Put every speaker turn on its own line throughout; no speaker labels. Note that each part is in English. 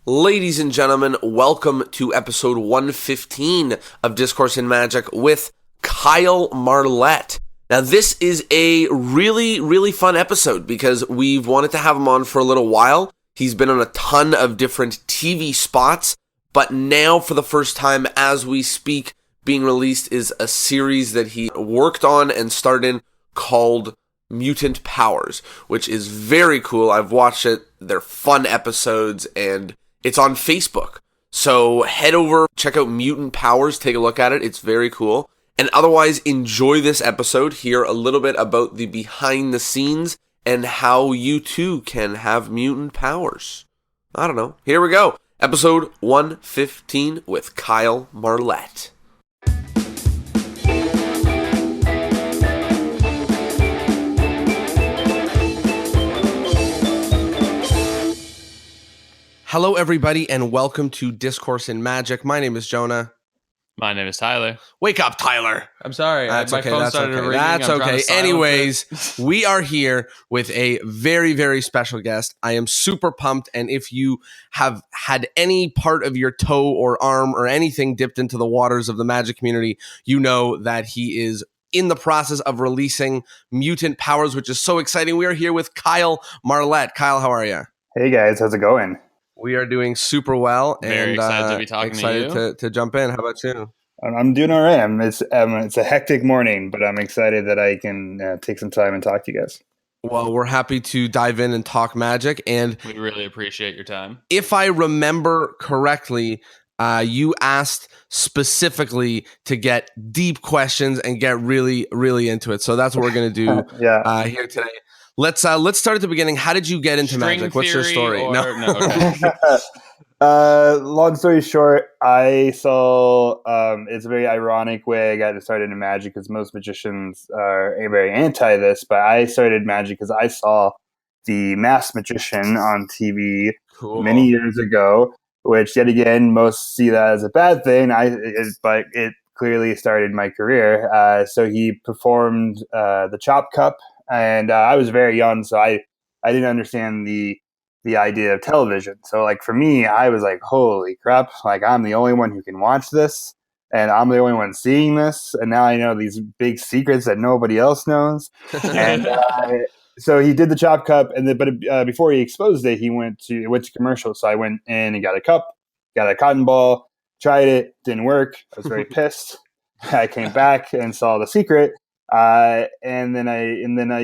Ladies and gentlemen, welcome to episode 115 of Discourse in Magic with Kyle Marlett. Now, this is a really fun episode because we've wanted to have him on for a little while. He's been on a ton of different TV spots, but now for the first time as we speak, being released is a series that he worked on and starred in called Mutant Powers, which is very cool. I've watched it. They're fun episodes, and it's on Facebook. So head over, check out Mutant Powers, take a look at it. It's very cool. And otherwise, enjoy this episode. Hear a little bit about the behind the scenes and how you too can have mutant powers. I don't know. Here we go. Episode 115 with Kyle Marlett. Hello, everybody, and welcome to Discourse in Magic. My name is Jonah.
My name is Tyler.
Wake up, Tyler.
I'm sorry.
That's
my
okay.
phone
That's
started
okay.
ringing.
That's
I'm trying
okay.
to silence
Anyways,
it.
we are here with a very special guest. I am super pumped, and if you have had any part of your toe or arm or anything dipped into the waters of the Magic community, you know that he is in the process of releasing Mutant Powers, which is so exciting. We are here with Kyle Marlett. Kyle, how are you?
Hey guys, how's it going?
We are doing super well.
Very
and
excited to be talking to you.
Excited to jump in. How about you?
I'm doing all right. It's a hectic morning, but I'm excited that I can take some time and talk to you guys.
Well, we're happy to dive in and talk Magic. And
We really appreciate your time.
if I remember correctly, you asked specifically to get deep questions and get really into it. So that's what we're going to do
Yeah.
here today. Let's start at the beginning. How did you get into
String
Magic? What's your
theory
story?
okay.
Long story short, I saw it's a very ironic way I got started into Magic because most magicians are very anti this, but I started Magic because I saw the Masked Magician on TV
Cool.
many years ago, which yet again most see that as a bad thing. But it clearly started my career. So he performed the Chop Cup, and I was very young, so I didn't understand the idea of television. So like for me, I was like, holy crap, like I'm the only one who can watch this, and I'm the only one seeing this, and now I know these big secrets that nobody else knows. And so he did the Chop Cup, and but before he exposed it, he went to commercial. So I went in and got a cup, got a cotton ball, tried it, didn't work. I was very pissed. I came back and saw the secret. And then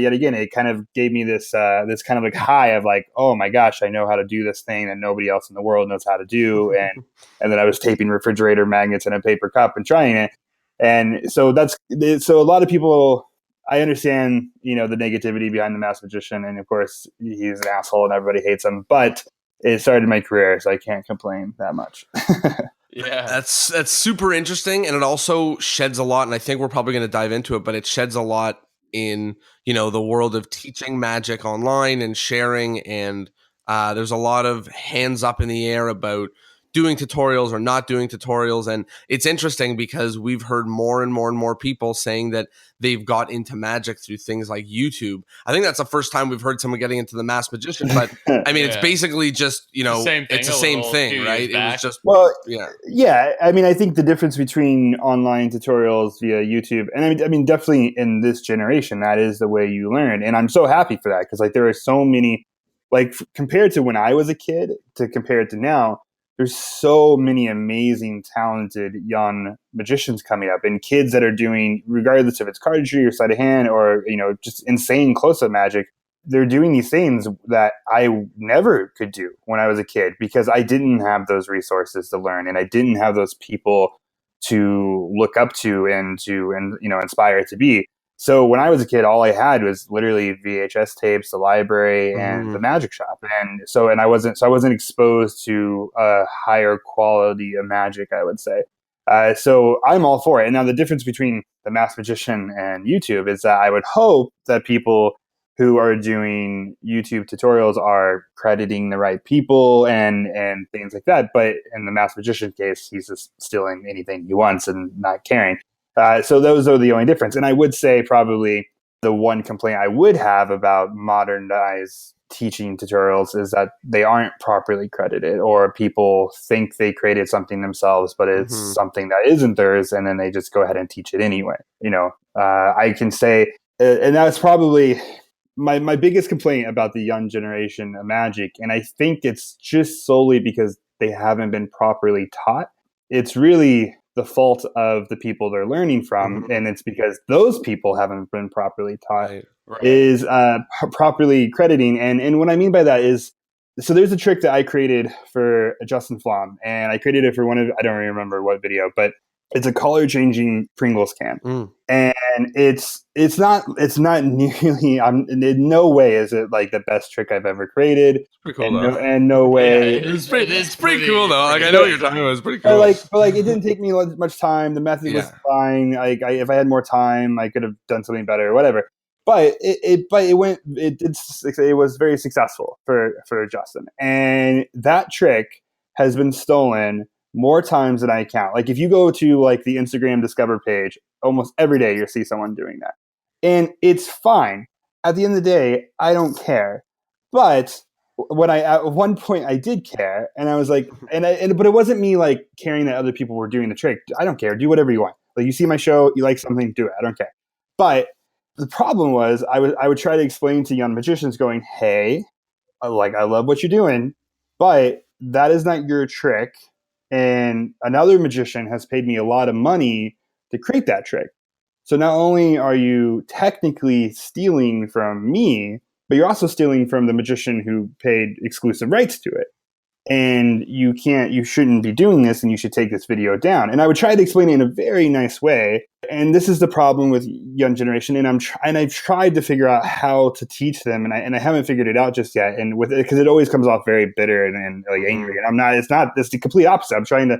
yet again, it kind of gave me this kind of like high of like, oh my gosh, I know how to do this thing that nobody else in the world knows how to do. And then I was taping refrigerator magnets in a paper cup and trying it. And so so a lot of people, I understand, the negativity behind the Masked Magician. And of course he's an asshole and everybody hates him, but it started my career, so I can't complain that much.
Yeah.
That's super interesting, and it also sheds a lot, and I think we're probably going to dive into it, but it sheds a lot in, the world of teaching Magic online and sharing, and there's a lot of hands up in the air about doing tutorials or not doing tutorials. And it's interesting because we've heard more and more people saying that they've got into Magic through things like YouTube. I think that's the first time we've heard someone getting into the Masked Magician, but I mean, it's basically just, it's the same thing, right? It was just,
yeah. I mean, I think the difference between online tutorials via YouTube, and I mean, definitely in this generation, that is the way you learn. And I'm so happy for that because like there are so many, like compared to when I was a kid to compare it to now, there's so many amazing, talented young magicians coming up, and kids that are doing, regardless if it's cardistry or sleight of hand or, just insane close-up magic, they're doing these things that I never could do when I was a kid because I didn't have those resources to learn, and I didn't have those people to look up to and inspire to be. So when I was a kid, all I had was literally VHS tapes, the library, and the magic shop, and I wasn't exposed to a higher quality of magic, I would say. So I'm all for it. And now the difference between the Masked Magician and YouTube is that I would hope that people who are doing YouTube tutorials are crediting the right people and things like that. But in the Masked Magician case, he's just stealing anything he wants and not caring. So those are the only difference. And I would say probably the one complaint I would have about modernized teaching tutorials is that they aren't properly credited, or people think they created something themselves, but it's something that isn't theirs, and then they just go ahead and teach it anyway. I can say, and that's probably my biggest complaint about the young generation of Magic, and I think it's just solely because they haven't been properly taught. It's really the fault of the people they're learning from, and it's because those people haven't been properly taught.
Right.
Is properly crediting. And what I mean by that is, so there's a trick that I created for Justin Flom, and I created it for I don't really remember what video, but it's a color changing Pringles can. And it's not nearly, in no way is it like the best trick I've ever created.
It's pretty cool,
and no way.
Yeah,
it's pretty cool though. Like, I know what you're talking about. It's pretty cool.
But it didn't take me much time. The method was fine. Like, if I had more time, I could have done something better or whatever. But it was very successful for Justin. And that trick has been stolen more times than I count. Like, if you go to like the Instagram Discover page, almost every day you'll see someone doing that. And it's fine. At the end of the day, I don't care. But at one point I did care, and I was like, but it wasn't me like caring that other people were doing the trick. I don't care. Do whatever you want. Like, you see my show, you like something, do it. I don't care. But the problem was I would try to explain to young magicians going, hey, I love what you're doing, but that is not your trick. And another magician has paid me a lot of money to create that trick. So not only are you technically stealing from me, but you're also stealing from the magician who paid exclusive rights to it. And you shouldn't be doing this, and you should take this video down. And I would try to explain it in a very nice way. And this is the problem with young generation. And I've tried to figure out how to teach them, and I haven't figured it out just yet. And because it always comes off very bitter and like angry. And it's the complete opposite. I'm trying to,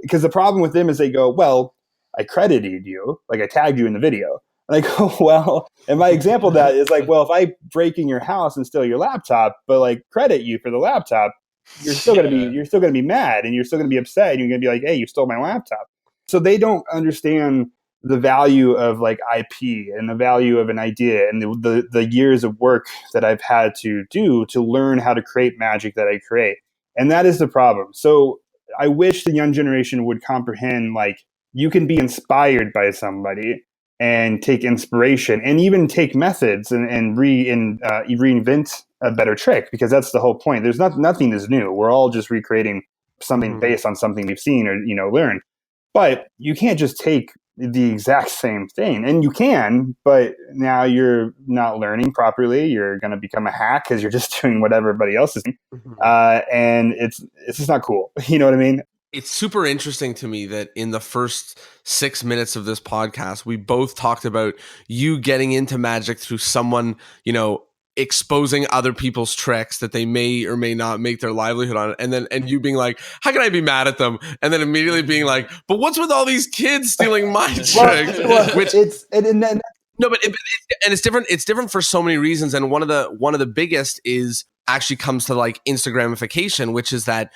because the problem with them is they go, well, I credited you, like I tagged you in the video. And I go, well, and my example of that is like, well, if I break in your house and steal your laptop, but like credit you for the laptop, you're still gonna be mad, and you're still gonna be upset, and you're gonna be like, hey, you stole my laptop. So they don't understand the value of like IP and the value of an idea, and the years of work that I've had to do to learn how to create magic that I create. And that is the problem. So I wish the young generation would comprehend, like, you can be inspired by somebody and take inspiration and even take methods and reinvent a better trick, because that's the whole point. There's nothing is new. We're all just recreating something based on something we've seen or learned. But you can't just take the exact same thing. And you can, but now you're not learning properly. You're going to become a hack because you're just doing what everybody else is doing. And it's just not cool. You know what I mean?
It's super interesting to me that in the first 6 minutes of this podcast, we both talked about you getting into magic through someone, exposing other people's tricks that they may or may not make their livelihood on, and you being like, how can I be mad at them? And then immediately being like, but what's with all these kids stealing my tricks? It's different. It's different for so many reasons, and one of the biggest is actually comes to like Instagramification, which is that,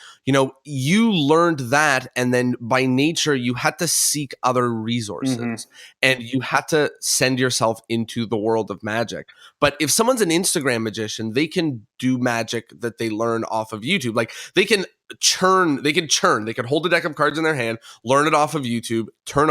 you learned that, and then by nature you had to seek other resources and you had to send yourself into the world of magic. But if someone's an Instagram magician, they can do magic that they learn off of YouTube. Like they can churn, they can hold a deck of cards in their hand, learn it off of YouTube, turn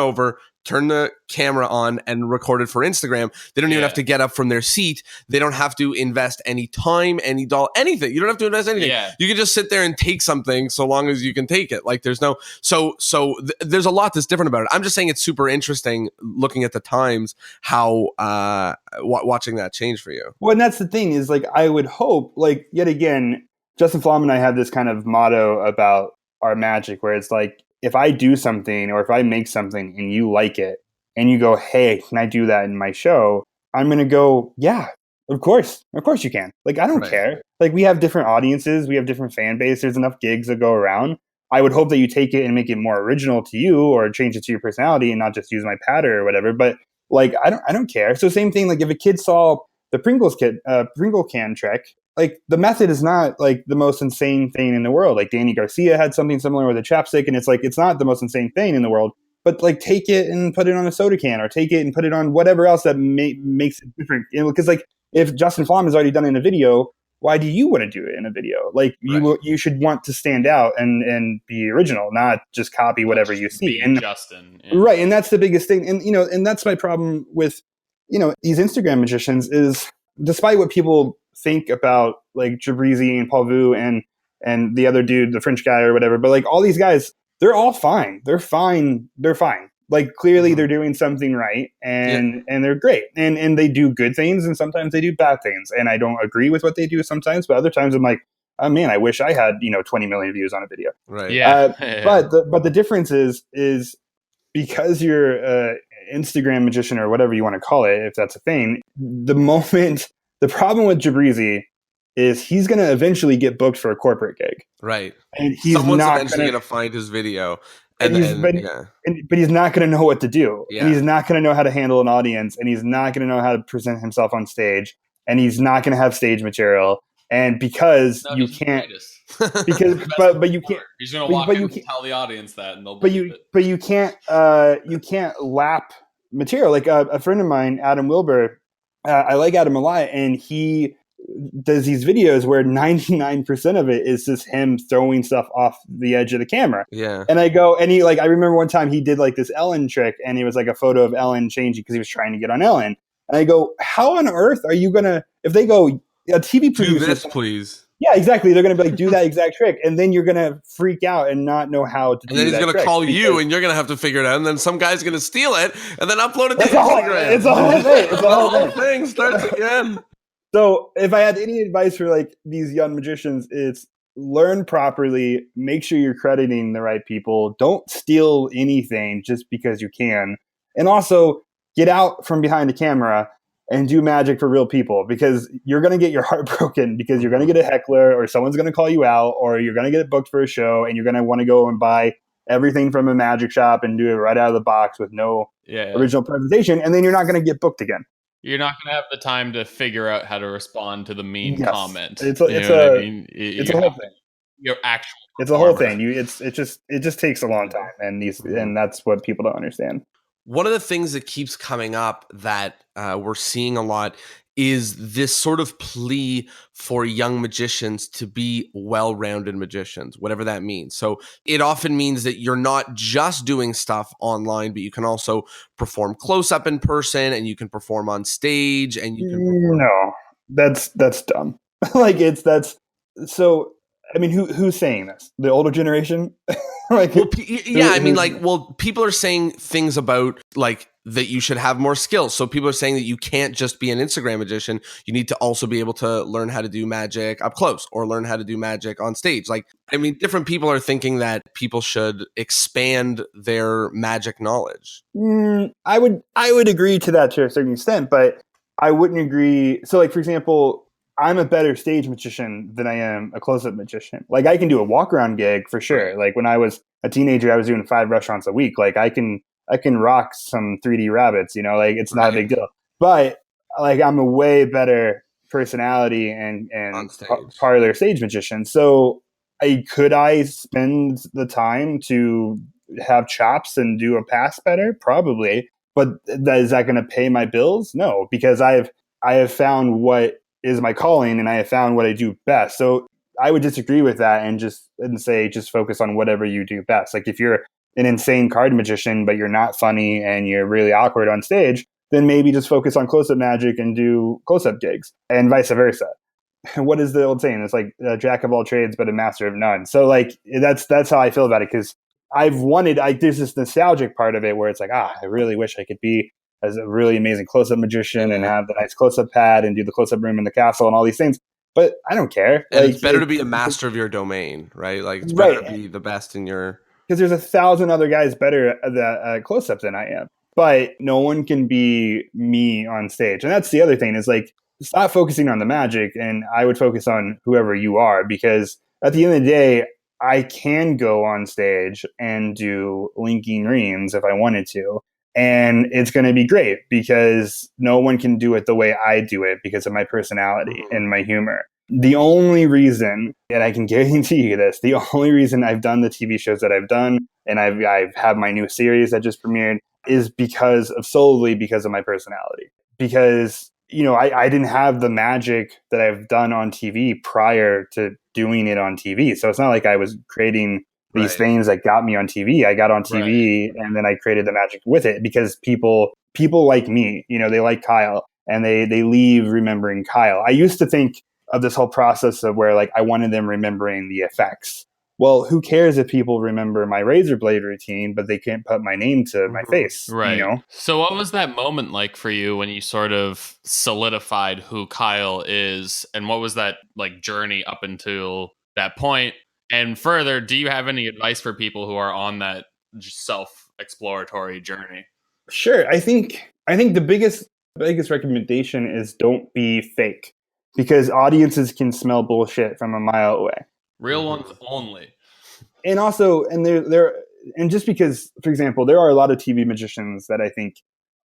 the camera on and record it for Instagram. They don't even have to get up from their seat. They don't have to invest any time, any doll, anything. You don't have to invest anything. Yeah. You can just sit there and take something so long as you can take it. Like there's there's a lot that's different about it. I'm just saying it's super interesting looking at the times, how watching that change for you.
Well, and that's the thing is, like, I would hope, like, yet again, Justin Flom and I have this kind of motto about our magic where it's like, if I do something or if I make something and you like it and you go, hey, can I do that in my show? I'm going to go, yeah, of course you can. Like, I don't care. Like, we have different audiences. We have different fan base. There's enough gigs that go around. I would hope that you take it and make it more original to you or change it to your personality and not just use my pattern or whatever. But like, I don't care. So same thing, like if a kid saw the Pringle can trick, like the method is not like the most insane thing in the world. Like Danny Garcia had something similar with a chapstick, and it's like, it's not the most insane thing in the world, but like take it and put it on a soda can or take it and put it on whatever else that makes it different. Because like if Justin Flom has already done it in a video, why do you want to do it in a video? Like you should want to stand out and be original, not just copy whatever you see. And
Justin.
Right. And that's the biggest thing. And, and that's my problem with, these Instagram magicians is despite what people think about like Jabrizi and Paul Vu and the other dude, the French guy or whatever, but like all these guys, they're all fine. They're fine. Like clearly they're doing something right and they're great. And they do good things and sometimes they do bad things. And I don't agree with what they do sometimes, but other times I'm like, oh man, I wish I had, 20 million views on a video.
Right.
Yeah.
But the difference is because you're an Instagram magician or whatever you want to call it, if that's a thing, the problem with Jabrizi is he's going to eventually get booked for a corporate gig.
Right.
And he's
Someone's
not
eventually going to find his video.
But he's not going to know what to do.
Yeah.
He's not going to know how to handle an audience, and he's not going to know how to present himself on stage, and he's not going to have stage material. And because you can't, but you can't.
He's going to walk in and tell the audience that, and they'll.
But you can't lap material. Like a friend of mine, Adam Wilbur. I like Adam a lot, and he does these videos where 99% of it is just him throwing stuff off the edge of the camera.
Yeah.
And I remember one time he did like this Ellen trick, and it was like a photo of Ellen changing because he was trying to get on Ellen. And I go, how on earth are you gonna, if they go, a TV producer,
do this, please.
Yeah, exactly. They're going to be like, do that exact trick. And then you're going to freak out and not know how to do that.
And then he's going to call you and you're going to have to figure it out. And then some guy's going to steal it and then upload it to Instagram.
It's a whole thing.
It's a whole thing starts again.
So if I had any advice for like these young magicians, it's learn properly, make sure you're crediting the right people. Don't steal anything just because you can. And also get out from behind the camera and do magic for real people, because you're going to get your heart broken because you're going to get a heckler or someone's going to call you out or you're going to get booked for a show and you're going to want to go and buy everything from a magic shop and do it right out of the box with no original presentation. And then you're not going to get booked again.
You're not going to have the time to figure out how to respond to the mean comment.
It's a whole thing.
Your actual
It's a whole thing. It just takes a long time, and that's what people don't understand.
One of the things that keeps coming up that we're seeing a lot is this sort of plea for young magicians to be well-rounded magicians, whatever that means. So it often means that you're not just doing stuff online, but you can also perform close-up in person, and you can perform on stage, and you can perform.
No, that's dumb. So. I mean, who's saying this? The older generation?
People are saying things about like that you should have more skills. So people are saying that you can't just be an Instagram magician. You need to also be able to learn how to do magic up close or learn how to do magic on stage. Different people are thinking that people should expand their magic knowledge.
I would agree to that to a certain extent, but I wouldn't agree. So like, for example, I'm a better stage magician than I am a close-up magician. Like I can do a walk-around gig for sure. Like when I was a teenager, I was doing 5 restaurants a week. Like I can rock some 3D rabbits, like it's not a big deal. But like I'm a way better personality and parlor stage magician. So could I spend the time to have chops and do a pass better? Probably. But is that going to pay my bills? No, because I have found what is my calling, and I have found what I do best. So I would disagree with that and say just focus on whatever you do best. Like if you're an insane card magician, but you're not funny and you're really awkward on stage, then maybe just focus on close-up magic and do close-up gigs, and vice versa. What is the old saying? It's like a jack of all trades, but a master of none. So like that's how I feel about it, because there's this nostalgic part of it where it's like, I really wish I could be as a really amazing close-up magician and have the nice close-up pad and do the close-up room in the castle and all these things. But I don't care.
And it's better to be a master of your domain, right? Like it's better to be the best in your...
Because there's 1,000 other guys better at close-up than I am. But no one can be me on stage. And that's the other thing is like, stop focusing on the magic, and I would focus on whoever you are, because at the end of the day, I can go on stage and do linking reams if I wanted to. And it's going to be great because no one can do it the way I do it because of my personality and my humor. The only reason, and I can guarantee you this, the only reason I've done the TV shows that I've done, and I've had my new series that just premiered, is solely because of my personality. Because I didn't have the magic that I've done on TV prior to doing it on TV. So it's not like I was creating these things that got me on TV. I got on TV and then I created the magic with it because people like me, they like Kyle and they leave remembering Kyle. I used to think of this whole process of where like I wanted them remembering the effects. Well, who cares if people remember my razor blade routine, but they can't put my name to my face,
Right. So what was that moment like for you when you sort of solidified who Kyle is, and what was that like journey up until that point? And further, do you have any advice for people who are on that self-exploratory journey?
Sure. I think the biggest recommendation is don't be fake because audiences can smell bullshit from a mile away.
Real ones only.
And also, and just because, for example, there are a lot of TV magicians that I think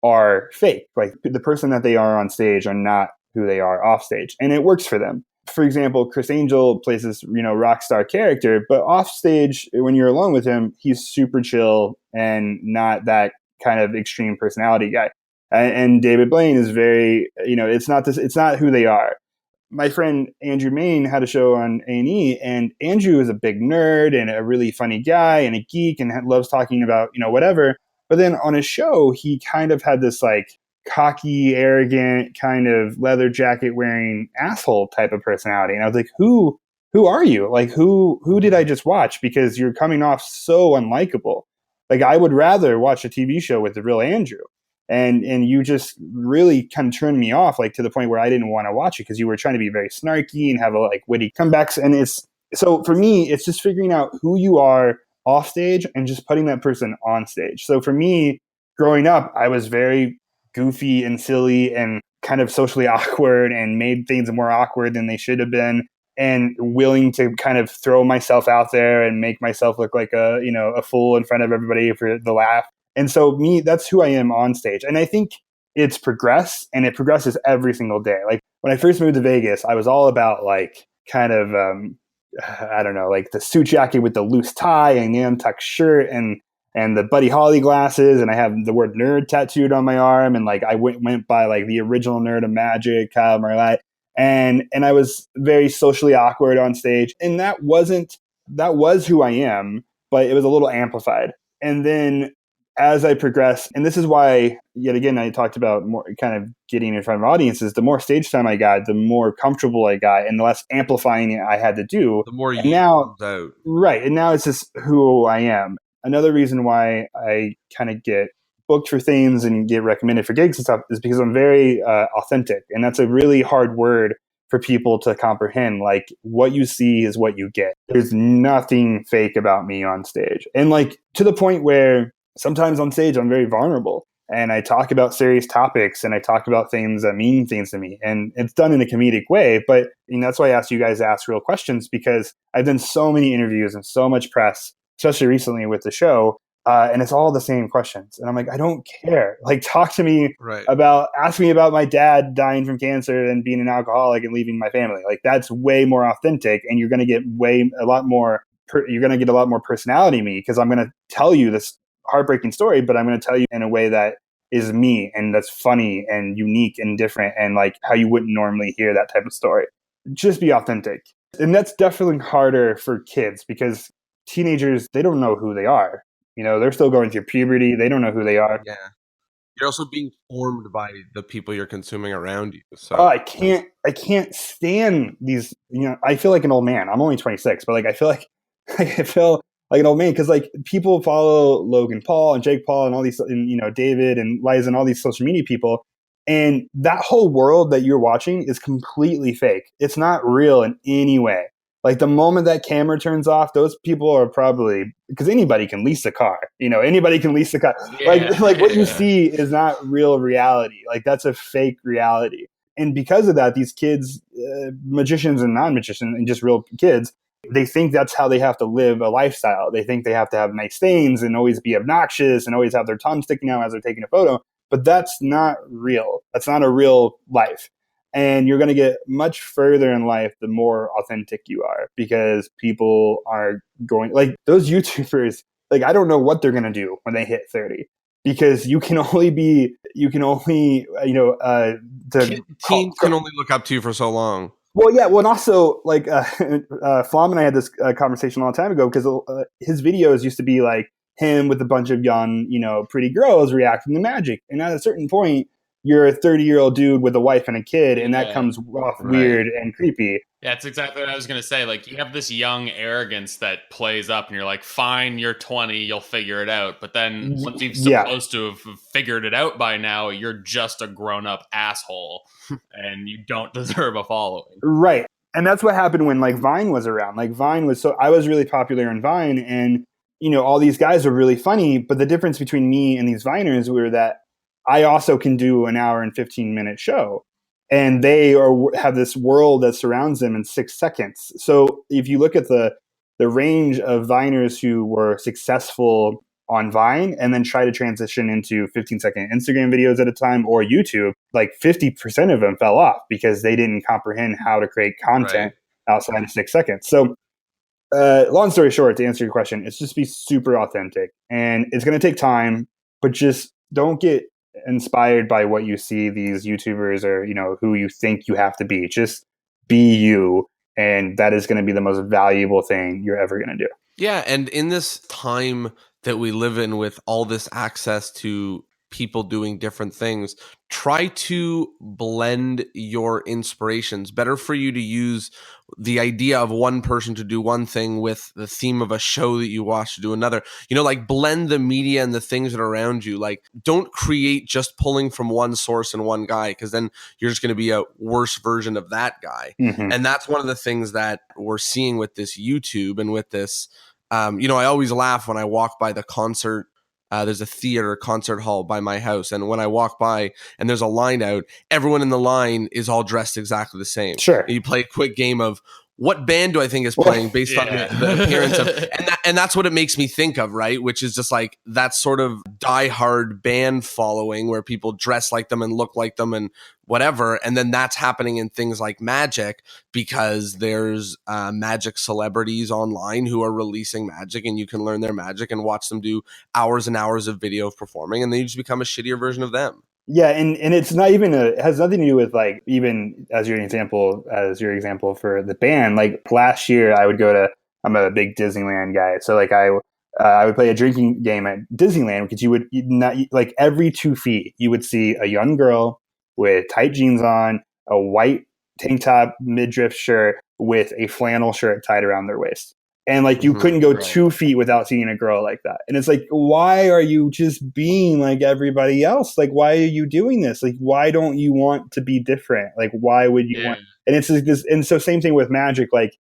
are fake. Like the person that they are on stage are not who they are off stage, and it works for them. For example, Chris Angel plays this, rock star character, but off stage, when you're alone with him, he's super chill and not that kind of extreme personality guy. And David Blaine is very, it's not who they are. My friend Andrew Main had a show on A&E, and Andrew is a big nerd and a really funny guy and a geek and loves talking about, whatever. But then on his show, he kind of had this like cocky, arrogant, kind of leather jacket wearing asshole type of personality. And I was like, who are you? Like, who did I just watch? Because you're coming off so unlikable. Like, I would rather watch a TV show with the real Andrew. And you just really kind of turned me off, like to the point where I didn't want to watch it because you were trying to be very snarky and have like witty comebacks. And so for me, it's just figuring out who you are off stage and just putting that person on stage. So for me, growing up, I was very goofy and silly and kind of socially awkward and made things more awkward than they should have been, and willing to kind of throw myself out there and make myself look like a fool in front of everybody for the laugh. And so that's who I am on stage. And I think it's progressed, and it progresses every single day. Like when I first moved to Vegas, I was all about like kind of, I don't know, like the suit jacket with the loose tie and the untucked shirt and the Buddy Holly glasses. And I have the word nerd tattooed on my arm. And like I went by like the original nerd of magic, Kyle Marlett. And I was very socially awkward on stage. And that was who I am, but it was a little amplified. And then as I progressed, and this is why, yet again, I talked about more kind of getting in front of audiences, the more stage time I got, the more comfortable I got, and the less amplifying I had to do.
The more you
comes
out.
Right. And now it's just who I am. Another reason why I kind of get booked for things and get recommended for gigs and stuff is because I'm very authentic. And that's a really hard word for people to comprehend. Like, what you see is what you get. There's nothing fake about me on stage. And like to the point where sometimes on stage, I'm very vulnerable and I talk about serious topics and I talk about things that mean things to me. And it's done in a comedic way. But that's why I asked you guys to ask real questions, because I've done so many interviews and so much press, especially recently with the show. And it's all the same questions. And I'm like, I don't care. Like, talk to me ask me about my dad dying from cancer and being an alcoholic and leaving my family. Like, that's way more authentic. And you're going to get a lot more personality in me, because I'm going to tell you this heartbreaking story, but I'm going to tell you in a way that is me and that's funny and unique and different and like how you wouldn't normally hear that type of story. Just be authentic. And that's definitely harder for kids because teenagers, they don't know who they are. They're still going through puberty. They don't know who they are.
Yeah. You're also being formed by the people you're consuming around you. So
I can't stand these, I feel like an old man. I'm only 26, but like I feel like an old man, because like people follow Logan Paul and Jake Paul and all these, and, David and Liza and all these social media people, and that whole world that you're watching is completely fake. It's not real in any way. Like the moment that camera turns off, those people are probably, because anybody can lease a car. Anybody can lease a car. Like what you see is not real reality. Like that's a fake reality. And because of that, these kids, magicians and non-magicians and just real kids, they think that's how they have to live a lifestyle. They think they have to have nice things and always be obnoxious and always have their tongue sticking out as they're taking a photo. But that's not real. That's not a real life. And you're going to get much further in life the more authentic you are, because people are going, like those YouTubers, like I don't know what they're going to do when they hit 30. because you can only
teens can only look up to you for so long.
Well, yeah. Well, and also like Flom and I had this conversation a long time ago because his videos used to be like him with a bunch of young, pretty girls reacting to magic, and at a certain point, you're a 30-year-old dude with a wife and a kid, and that comes off weird and creepy.
Yeah, that's exactly what I was going to say. Like, you have this young arrogance that plays up, and you're like, fine, you're 20, you'll figure it out. But then once you're supposed to have figured it out by now, you're just a grown-up asshole, and you don't deserve a following.
Right. And that's what happened when, like, Vine was around. Like, I was really popular in Vine, and, all these guys were really funny. But the difference between me and these Viners were that I also can do an hour and 15-minute show. And they have this world that surrounds them in 6 seconds. So if you look at the range of Viners who were successful on Vine and then try to transition into 15-second Instagram videos at a time or YouTube, like 50% of them fell off because they didn't comprehend how to create content outside of 6 seconds. So long story short, to answer your question, it's just be super authentic. And it's going to take time, but just don't get inspired by what you see these YouTubers or, who you think you have to be. Just be you. And that is going to be the most valuable thing you're ever going to do.
Yeah. And in this time that we live in with all this access to people doing different things, try to blend your inspirations. Better for you to use the idea of one person to do one thing with the theme of a show that you watch to do another. Like blend the media and the things that are around you. Like don't create just pulling from one source and one guy, because then you're just going to be a worse version of that guy. Mm-hmm. And that's one of the things that we're seeing with this YouTube and with this. I always laugh when I walk by the concert. There's a concert hall by my house. And when I walk by and there's a line out, everyone in the line is all dressed exactly the same.
Sure.
And you play a quick game of what band do I think is playing based on the appearance of, and that's what it makes me think of, right? Which is just like that sort of diehard band following where people dress like them and look like them and whatever. And then that's happening in things like magic, because there's magic celebrities online who are releasing magic, and you can learn their magic and watch them do hours and hours of video of performing, and then you just become a shittier version of them.
Yeah, and it's not even it has nothing to do with like, even as your example for the band. Like last year, I'm a big Disneyland guy, so like I would play a drinking game at Disneyland, because you'd not like every 2 feet you would see a young girl with tight jeans on, a white tank top midriff shirt with a flannel shirt tied around their waist. And like you couldn't go 2 feet without seeing a girl like that. And it's like, why are you just being like everybody else? Like, why are you doing this? Like, why don't you want to be different? Like, why would you want? And it's like this. And so same thing with magic. Like,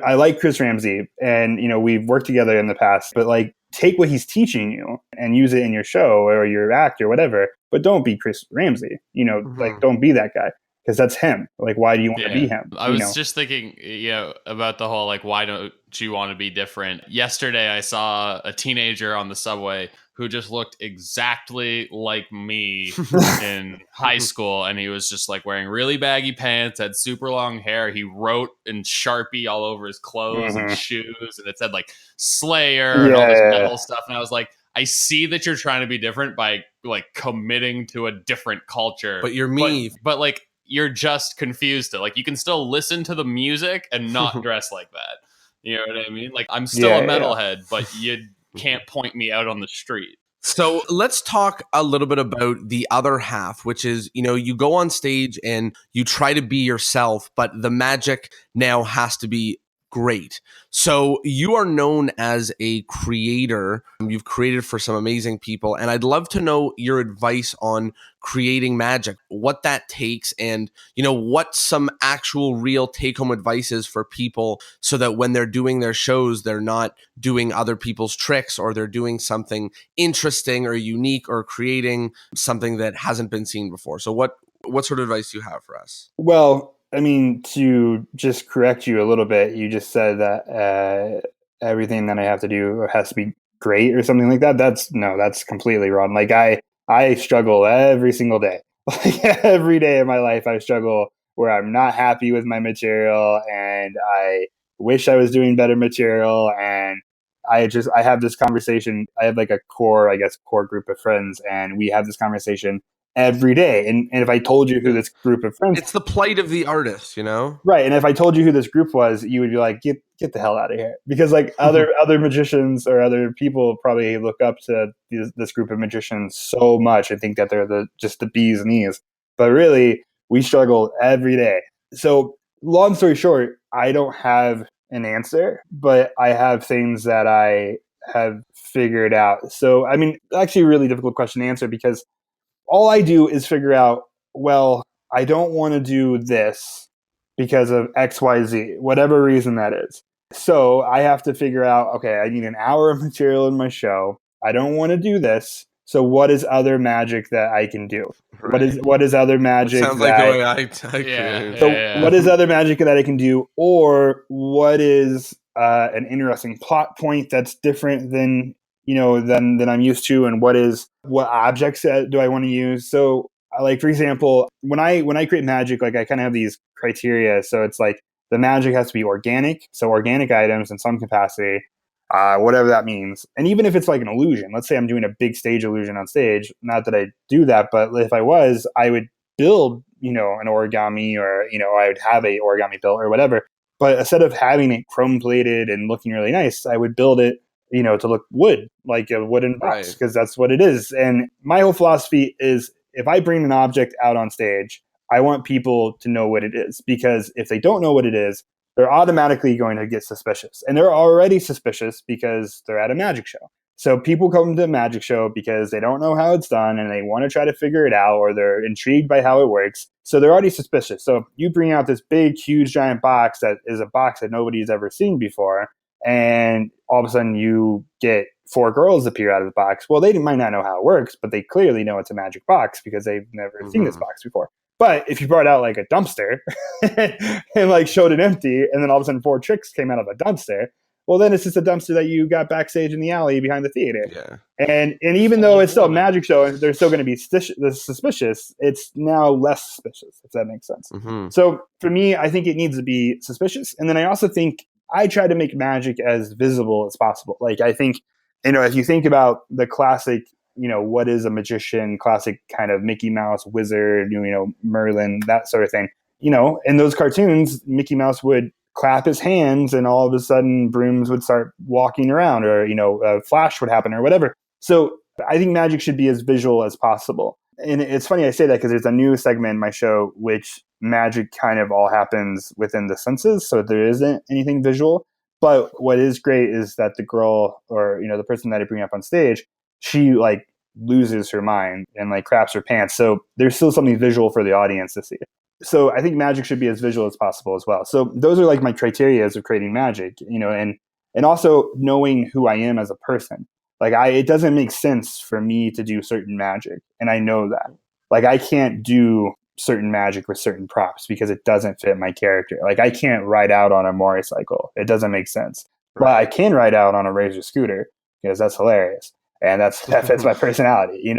I like Chris Ramsey, and we've worked together in the past. But like, take what he's teaching you and use it in your show or your act or whatever. But don't be Chris Ramsey. Like, don't be that guy. Because that's him. Like, why do you want to be him?
I was just thinking, about the whole, like, why don't you want to be different? Yesterday, I saw a teenager on the subway who just looked exactly like me in high school. And he was just like wearing really baggy pants, had super long hair. He wrote in Sharpie all over his clothes and shoes. And it said like Slayer and all this metal stuff. And I was like, I see that you're trying to be different by like committing to a different culture.
But you're me.
But like, you're just confused. Like, you can still listen to the music and not dress like that. You know what I mean? Like, I'm still a metalhead, but you can't point me out on the street.
So let's talk a little bit about the other half, which is, you go on stage and you try to be yourself, but the magic now has to be great. So you are known as a creator. You've created for some amazing people. And I'd love to know your advice on creating magic, what that takes, and, what some actual real take-home advice is for people so that when they're doing their shows, they're not doing other people's tricks, or they're doing something interesting or unique, or creating something that hasn't been seen before. So what sort of advice do you have for us?
Well, I mean, to just correct you a little bit, you just said that everything that I have to do has to be great or something like that. That's completely wrong. Like I struggle every single day. Like every day of my life, I struggle where I'm not happy with my material, and I wish I was doing better material, and I have this conversation. I have like a core group of friends, and we have this conversation every day. And if I told you who this group of friends,
it's the plight of the artist, you know?
right? And if I told you who this group was, you would be like, get the hell out of here, because like other magicians or other people probably look up to this group of magicians so much and think that they're just the bee's knees, but really we struggle every day. So long story short, I don't have an answer, but I have things that I have figured out. So I mean, actually a really difficult question to answer, because all I do is figure out, well, I don't want to do this because of XYZ, whatever reason that is. So I have to figure out, okay, I need an hour of material in my show. I don't want to do this. So what is other magic that I can do?
Right.
What is other magic
Sounds like the way I create.
Yeah.
what is other magic that I can do? Or what is an interesting plot point that's different than than I'm used to, and what objects do I want to use? So like, for example, when I create magic, like I kind of have these criteria. So it's like the magic has to be organic, so organic items in some capacity, whatever that means. And even if it's like an illusion, let's say I'm doing a big stage illusion on stage, not that I do that, but if I was, I would build an origami, or I would have a origami built or whatever. But instead of having it chrome plated and looking really nice, I would build it to look wood, like a wooden box, because that's what it is. And my whole philosophy is, if I bring an object out on stage, I want people to know what it is, because if they don't know what it is, they're automatically going to get suspicious. And they're already suspicious because they're at a magic show. So people come to a magic show because they don't know how it's done and they want to try to figure it out, or they're intrigued by how it works. So they're already suspicious. So if you bring out this big, huge, giant box that is a box that nobody's ever seen before, and all of a sudden you get 4 girls appear out of the box. Well, they might not know how it works, but they clearly know it's a magic box because they've never seen this box before. But if you brought out like a dumpster and like showed it empty, and then all of a sudden 4 tricks came out of a dumpster, well, then it's just a dumpster that you got backstage in the alley behind the theater.
Yeah.
And even though it's still a magic show and they're still going to be suspicious, it's now less suspicious, if that makes sense.
Mm-hmm.
So for me, I think it needs to be suspicious. And then I also think I try to make magic as visible as possible. Like, I think, if you think about the classic, what is a magician, classic kind of Mickey Mouse, wizard, Merlin, that sort of thing. In those cartoons, Mickey Mouse would clap his hands and all of a sudden brooms would start walking around, or, a flash would happen or whatever. So I think magic should be as visual as possible. And it's funny I say that, because there's a new segment in my show which magic kind of all happens within the senses, so there isn't anything visual. But what is great is that the girl, or the person that I bring up on stage, she like loses her mind and like craps her pants. So there's still something visual for the audience to see. So I think magic should be as visual as possible as well. So those are like my criteria of creating magic, and also knowing who I am as a person. Like, it doesn't make sense for me to do certain magic, and I know that. Like, I can't do certain magic with certain props because it doesn't fit my character. Like, I can't ride out on a motorcycle. It doesn't make sense. But I can ride out on a Razor scooter because that's hilarious, and that fits my personality,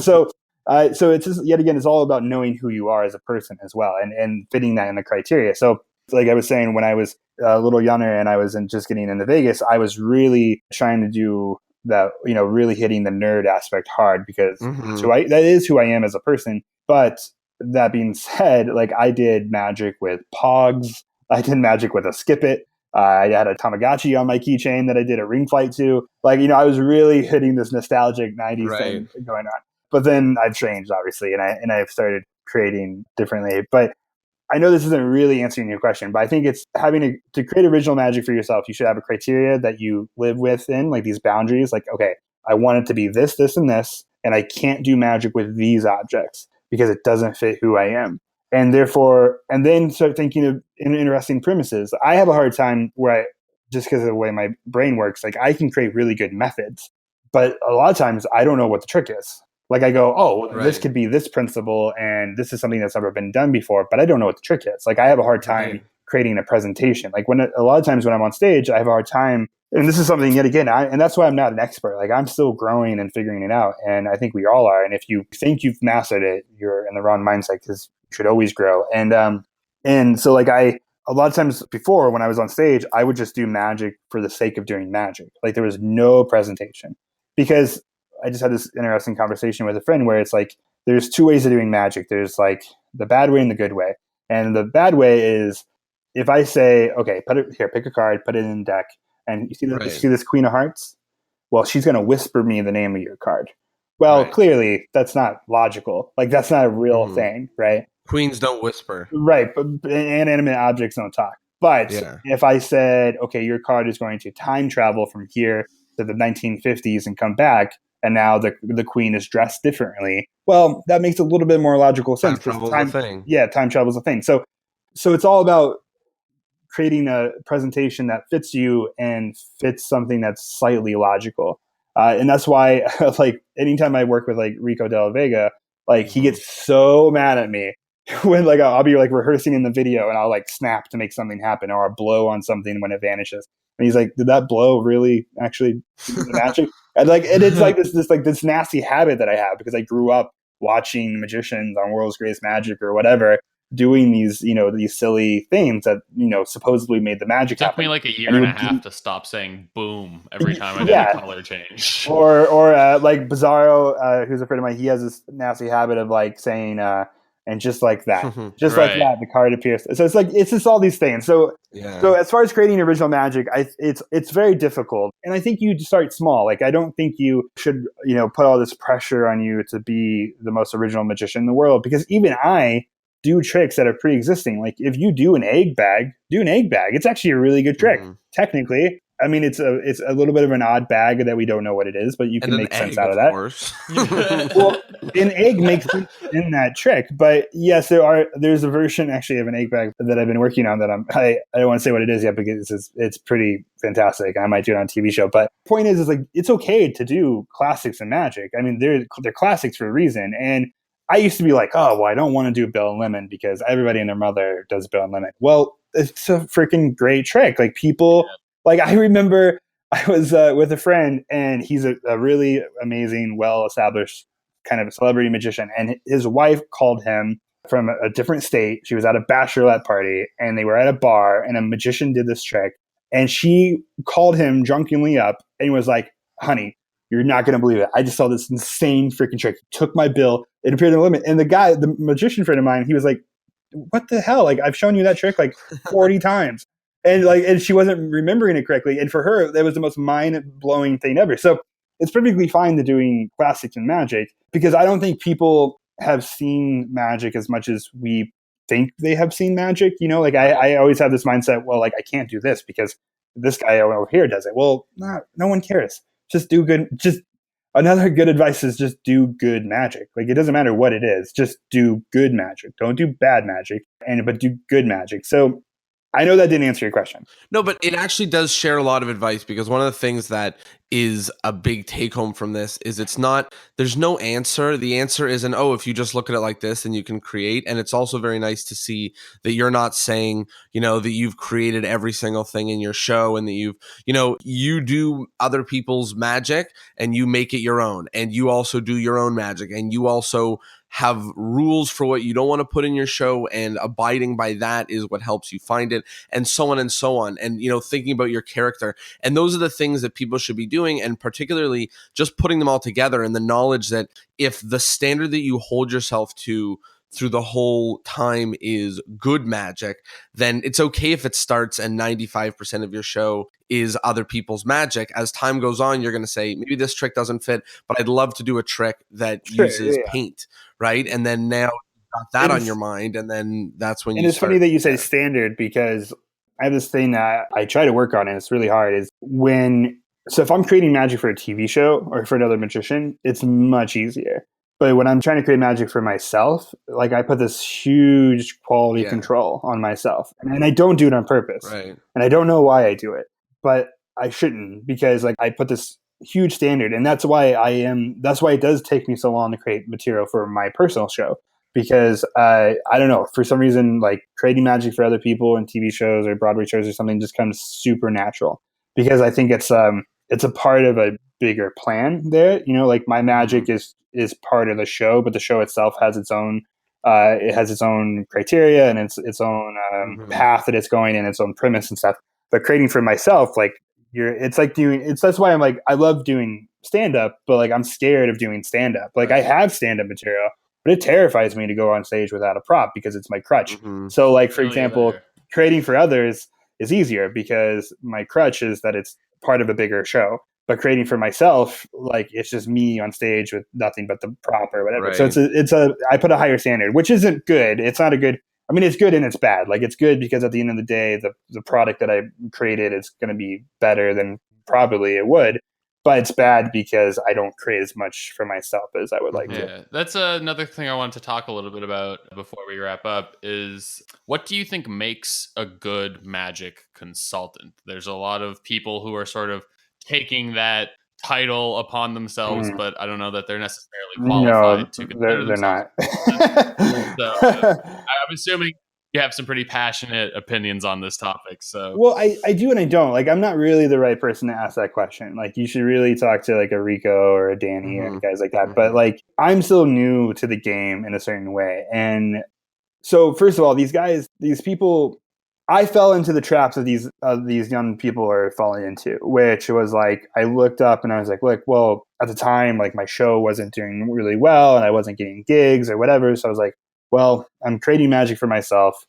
So it's just, yet again, it's all about knowing who you are as a person as well, and fitting that in the criteria. So like I was saying, when I was a little younger and I was just getting into Vegas, I was really trying to do that, really hitting the nerd aspect hard, because that is who I am as a person. But that being said, like, I did magic with Pogs. I did magic with a Skip It. I had a Tamagotchi on my keychain that I did a ring flight to. Like, I was really hitting this nostalgic 90s thing going on. But then I've changed, obviously, and I've started creating differently. But I know this isn't really answering your question, but I think it's having to create original magic for yourself. You should have a criteria that you live within, like these boundaries. Like, okay, I want it to be this, this, and this, and I can't do magic with these objects because it doesn't fit who I am. And therefore, and then start thinking of interesting premises. I have a hard time just because of the way my brain works, like, I can create really good methods, but a lot of times I don't know what the trick is. Like, I go, this could be this principle, and this is something that's never been done before, but I don't know what the trick is. Like, I have a hard time creating a presentation. Like, a lot of times when I'm on stage, I have a hard time, and this is something, yet again, and that's why I'm not an expert. Like, I'm still growing and figuring it out, and I think we all are. And if you think you've mastered it, you're in the wrong mindset, because you should always grow. And so, like, a lot of times before when I was on stage, I would just do magic for the sake of doing magic. Like there was no presentation, because I just had this interesting conversation with a friend where it's like, there's two ways of doing magic. There's like the bad way and the good way. And the bad way is if I say, okay, put it here, pick a card, put it in the deck, and you see this Queen of Hearts? Well, she's going to whisper me the name of your card. Well, clearly that's not logical. Like that's not a real thing, right?
Queens don't whisper.
Right, but inanimate objects don't talk. But if I said, okay, your card is going to time travel from here to the 1950s and come back, and now the queen is dressed differently, well, that makes a little bit more logical sense.
Time travel is a thing.
Yeah, time travel is a thing. So it's all about creating a presentation that fits you and fits something that's slightly logical. And that's why, like, anytime I work with, like, Rico de la Vega, like, he gets so mad at me when, like, I'll be, like, rehearsing in the video and I'll, like, snap to make something happen, or I'll blow on something when it vanishes. And he's like, did that blow really actually do the magic? And, like, and it's, like, this nasty habit that I have because I grew up watching magicians on World's Greatest Magic or whatever, doing these, these silly things that, supposedly made the magic happen.
It took me like a year and a half to stop saying boom every time I did a color change.
Or like Bizarro, who's a friend of mine, he has this nasty habit of like saying, and just like that, like that, the card appears. So it's just all these things. So as far as creating original magic, it's very difficult. And I think you start small. Like, I don't think you should, put all this pressure on you to be the most original magician in the world, because even I do tricks that are pre-existing. Like, if you do an egg bag, It's actually a really good trick. Technically, I mean, it's a little bit of an odd bag that we don't know what it is, but you can make sense out of that. Well, an egg makes sense in that trick, but yes, there's a version actually of an egg bag that I've been working on that I don't want to say what it is yet, because it's pretty fantastic. I might do it on a TV show. But point is like, it's okay to do classics in magic. I mean, they're classics for a reason. And I used to be like, oh, well, I don't want to do Bill and Lemon because everybody and their mother does Bill and Lemon. Well, it's a freaking great trick. Like, people, like, I remember I was with a friend, and he's a really amazing, well-established kind of celebrity magician. And his wife called him from a different state. She was at a bachelorette party, and they were at a bar, and a magician did this trick. And she called him drunkenly up and was like, honey, you're not going to believe it. I just saw this insane freaking trick. Took my bill. It appeared in the limit. And the magician friend of mine, he was like, what the hell? Like, I've shown you that trick like 40 times. And she wasn't remembering it correctly. And for her, that was the most mind-blowing thing ever. So it's perfectly fine to doing classics and magic, because I don't think people have seen magic as much as we think they have seen magic. Like, I always have this mindset, well, like, I can't do this because this guy over here does it. Well, no one cares. Just do good. Just another good advice is just do good magic. Like, it doesn't matter what it is. Just do good magic. Don't do bad magic, but do good magic. So I know that didn't answer your question.
No, but it actually does share a lot of advice, because one of the things that is a big take home from this is there's no answer. The answer isn't, oh, if you just look at it like this, then you can create. And it's also very nice to see that you're not saying, that you've created every single thing in your show, and that you do other people's magic and you make it your own, and you also do your own magic, and you also have rules for what you don't want to put in your show, and abiding by that is what helps you find it, and so on and so on. And, thinking about your character. And those are the things that people should be doing, and particularly just putting them all together, and the knowledge that if the standard that you hold yourself to through the whole time is good magic, then it's okay if it starts and 95% of your show is other people's magic. As time goes on, you're going to say, maybe this trick doesn't fit, but I'd love to do a trick that uses paint, right? And then now you've got that on your mind, and then that's when you
it's funny that you say standard, because I have this thing that I try to work on, and it's really hard, is so if I'm creating magic for a TV show or for another magician, it's much easier. But when I'm trying to create magic for myself, like, I put this huge quality control on myself, and I don't do it on purpose.
Right.
And I don't know why I do it, but I shouldn't, because like, I put this huge standard, and that's why it does take me so long to create material for my personal show, because I don't know, for some reason, like, creating magic for other people in TV shows or Broadway shows or something just comes super natural, because I think it's a part of a bigger plan there. Like, my magic is part of the show, but the show itself has its own It has its own criteria and its own path that it's going in, its own premise and stuff. But creating for myself, like that's why I'm like, I love doing stand up, but like I'm scared of doing stand up. Like I have stand up material, but it terrifies me to go on stage without a prop because it's my crutch. So like, for example, creating for others is easier because my crutch is that it's part of a bigger show. But creating for myself, like it's just me on stage with nothing but the prop or whatever. Right. So I put a higher standard, which isn't good. It's not a good. I mean, it's good and it's bad. Like it's good because at the end of the day, the product that I created is going to be better than probably it would. But it's bad because I don't create as much for myself as I would like to.
That's another thing I wanted to talk a little bit about before we wrap up is what do you think makes a good magic consultant? There's a lot of people who are sort of taking that title upon themselves, but I don't know that they're necessarily qualified to consider themselves.
They're not.
So I'm assuming you have some pretty passionate opinions on this topic. So,
well, I do and I don't. Like, I'm not really the right person to ask that question. Like, you should really talk to like a Rico or a Danny and guys like that. But like, I'm still new to the game in a certain way. And so, first of all, these people, I fell into the traps of these young people are falling into, which was like, I looked up and I was like, look, well, at the time, like my show wasn't doing really well and I wasn't getting gigs or whatever. So I was like, well, I'm creating magic for myself.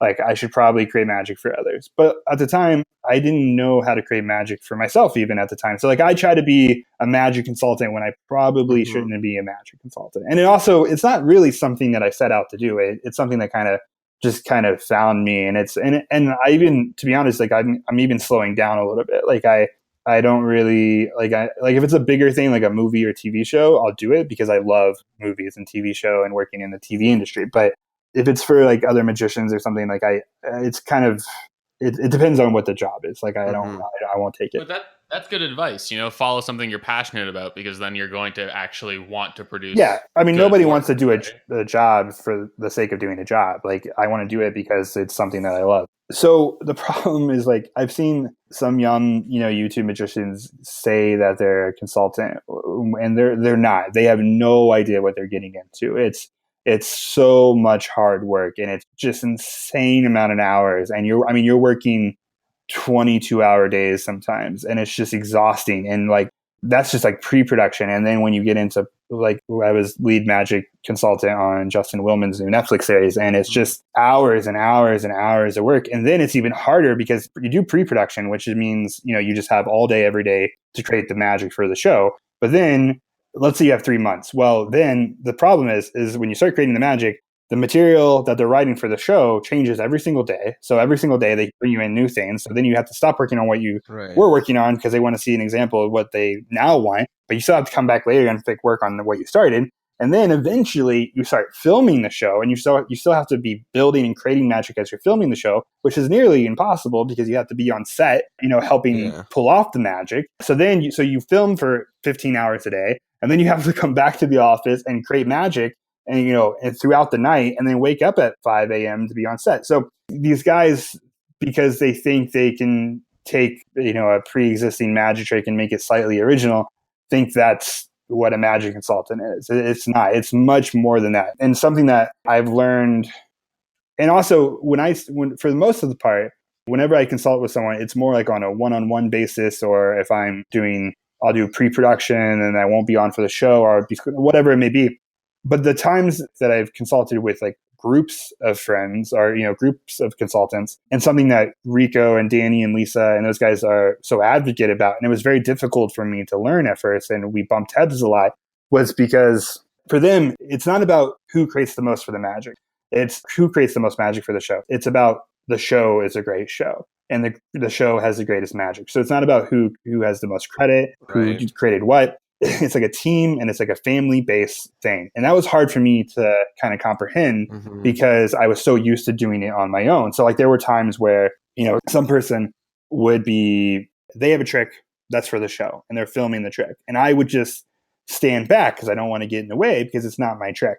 Like I should probably create magic for others. But at the time, I didn't know how to create magic for myself even at the time. So like I try to be a magic consultant when I probably shouldn't be a magic consultant. And it's not really something that I set out to do. It's something that kind of found me. And and I even, to be honest, like I'm even slowing down a little bit. Like I don't really like if it's a bigger thing like a movie or TV show, I'll do it because I love movies and TV show and working in the TV industry. But if it's for like other magicians or something, like it's kind of it depends on what the job is. Like I won't take it.
But that's good advice. Follow something you're passionate about because then you're going to actually want to produce.
Yeah, I mean nobody wants to do a job for the sake of doing a job. Like I want to do it because it's something that I love. So the problem is like I've seen some young, YouTube magicians say that they're a consultant and they're not. They have no idea what they're getting into. It's so much hard work and it's just insane amount of hours. And you're working 22-hour days sometimes and it's just exhausting. And like, that's just like pre-production. And then when you get into like, I was lead magic consultant on Justin Willman's new Netflix series, and it's just hours and hours and hours of work. And then it's even harder because you do pre-production, which means, you just have all day, every day to create the magic for the show. But then let's say you have 3 months. Well, then the problem is when you start creating the magic, the material that they're writing for the show changes every single day. So every single day they bring you in new things. So then you have to stop working on what you were working on because they want to see an example of what they now want. But you still have to come back later and work on what you started. And then eventually you start filming the show, and you still have to be building and creating magic as you're filming the show, which is nearly impossible because you have to be on set, helping pull off the magic. So then you film for 15 hours a day, and then you have to come back to the office and create magic and throughout the night, and then wake up at 5 a.m. to be on set. So these guys, because they think they can take, a pre-existing magic trick and make it slightly original, think that's what a magic consultant is. It's not. It's much more than that. And something that I've learned, and also when for the most of the part, whenever I consult with someone, it's more like on a one-on-one basis, or if I'll do pre-production and I won't be on for the show or whatever it may be. But the times that I've consulted with like groups of friends or, groups of consultants, and something that Rico and Danny and Lisa and those guys are so advocate about, and it was very difficult for me to learn at first, and we bumped heads a lot, was because for them, it's not about who creates the most for the magic. It's who creates the most magic for the show. It's about the show is a great show, and the show has the greatest magic. So it's not about who has the most credit, who created what. It's like a team and it's like a family-based thing. And that was hard for me to kind of comprehend because I was so used to doing it on my own. So like there were times where, some person they have a trick that's for the show and they're filming the trick. And I would just stand back because I don't want to get in the way because it's not my trick.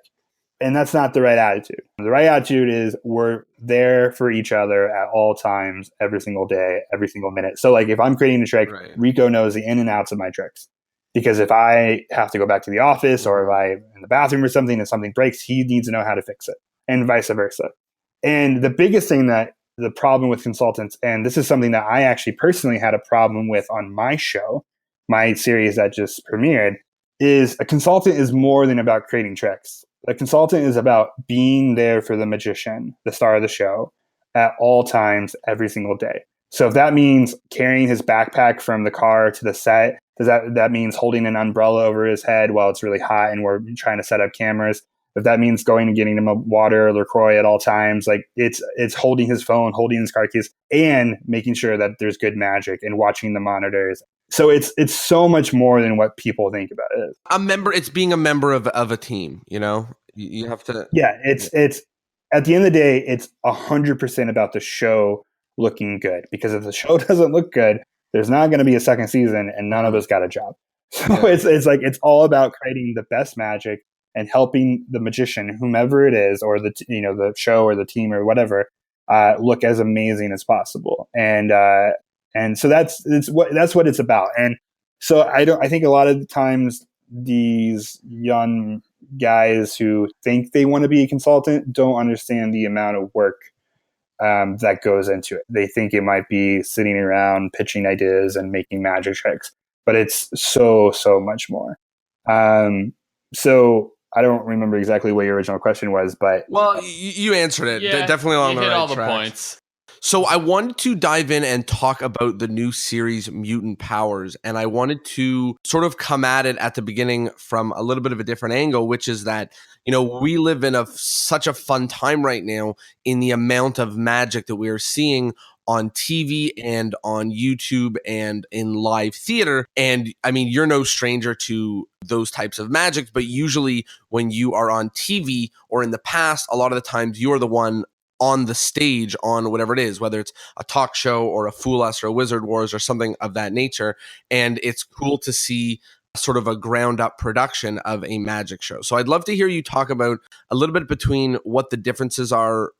And that's not the right attitude. The right attitude is we're there for each other at all times, every single day, every single minute. So like if I'm creating a trick, Rico knows the in and outs of my tricks. because if I have to go back to the office or if I'm in the bathroom or something and something breaks, he needs to know how to fix it, and vice versa. And the biggest thing that the problem with consultants, and this is something that I actually personally had a problem with on my show, my series that just premiered, is a consultant is more than about creating tricks. A consultant is about being there for the magician, the star of the show, at all times, every single day. So if that means carrying his backpack from the car to the set, that means holding an umbrella over his head while it's really hot and we're trying to set up cameras? If that means going and getting him a water or LaCroix at all times, like it's holding his phone, holding his car keys, and making sure that there's good magic and watching the monitors. So it's so much more than what people think about it.
It's being a member of a team, you know? You have to.
Yeah, it's at the end of the day, it's 100% about the show looking good. Because if the show doesn't look good, there's not going to be a second season, and none of us got a job. So it's all about creating the best magic and helping the magician, whomever it is, or the show or the team or whatever, look as amazing as possible. And so that's what it's about. And so I think a lot of the times these young guys who think they want to be a consultant don't understand the amount of work that goes into it. They think it might be sitting around pitching ideas and making magic tricks, but it's so much more. So I don't remember exactly what your original question was, but
you answered it.
Yeah,
Definitely along the
hit
right
all the
tracks.
points.
So I wanted to dive in and talk about the new series Mutant Powers, and I wanted to sort of come at it at the beginning from a little bit of a different angle, which is that, we live in such a fun time right now in the amount of magic that we are seeing on TV and on YouTube and in live theater. And I mean, you're no stranger to those types of magic, but usually when you are on TV or in the past, a lot of the times you're the one on the stage on whatever it is, whether it's a talk show or a Fool Us or a Wizard Wars or something of that nature. And it's cool to see sort of a ground up production of a magic show. So I'd love to hear you talk about a little bit between what the differences are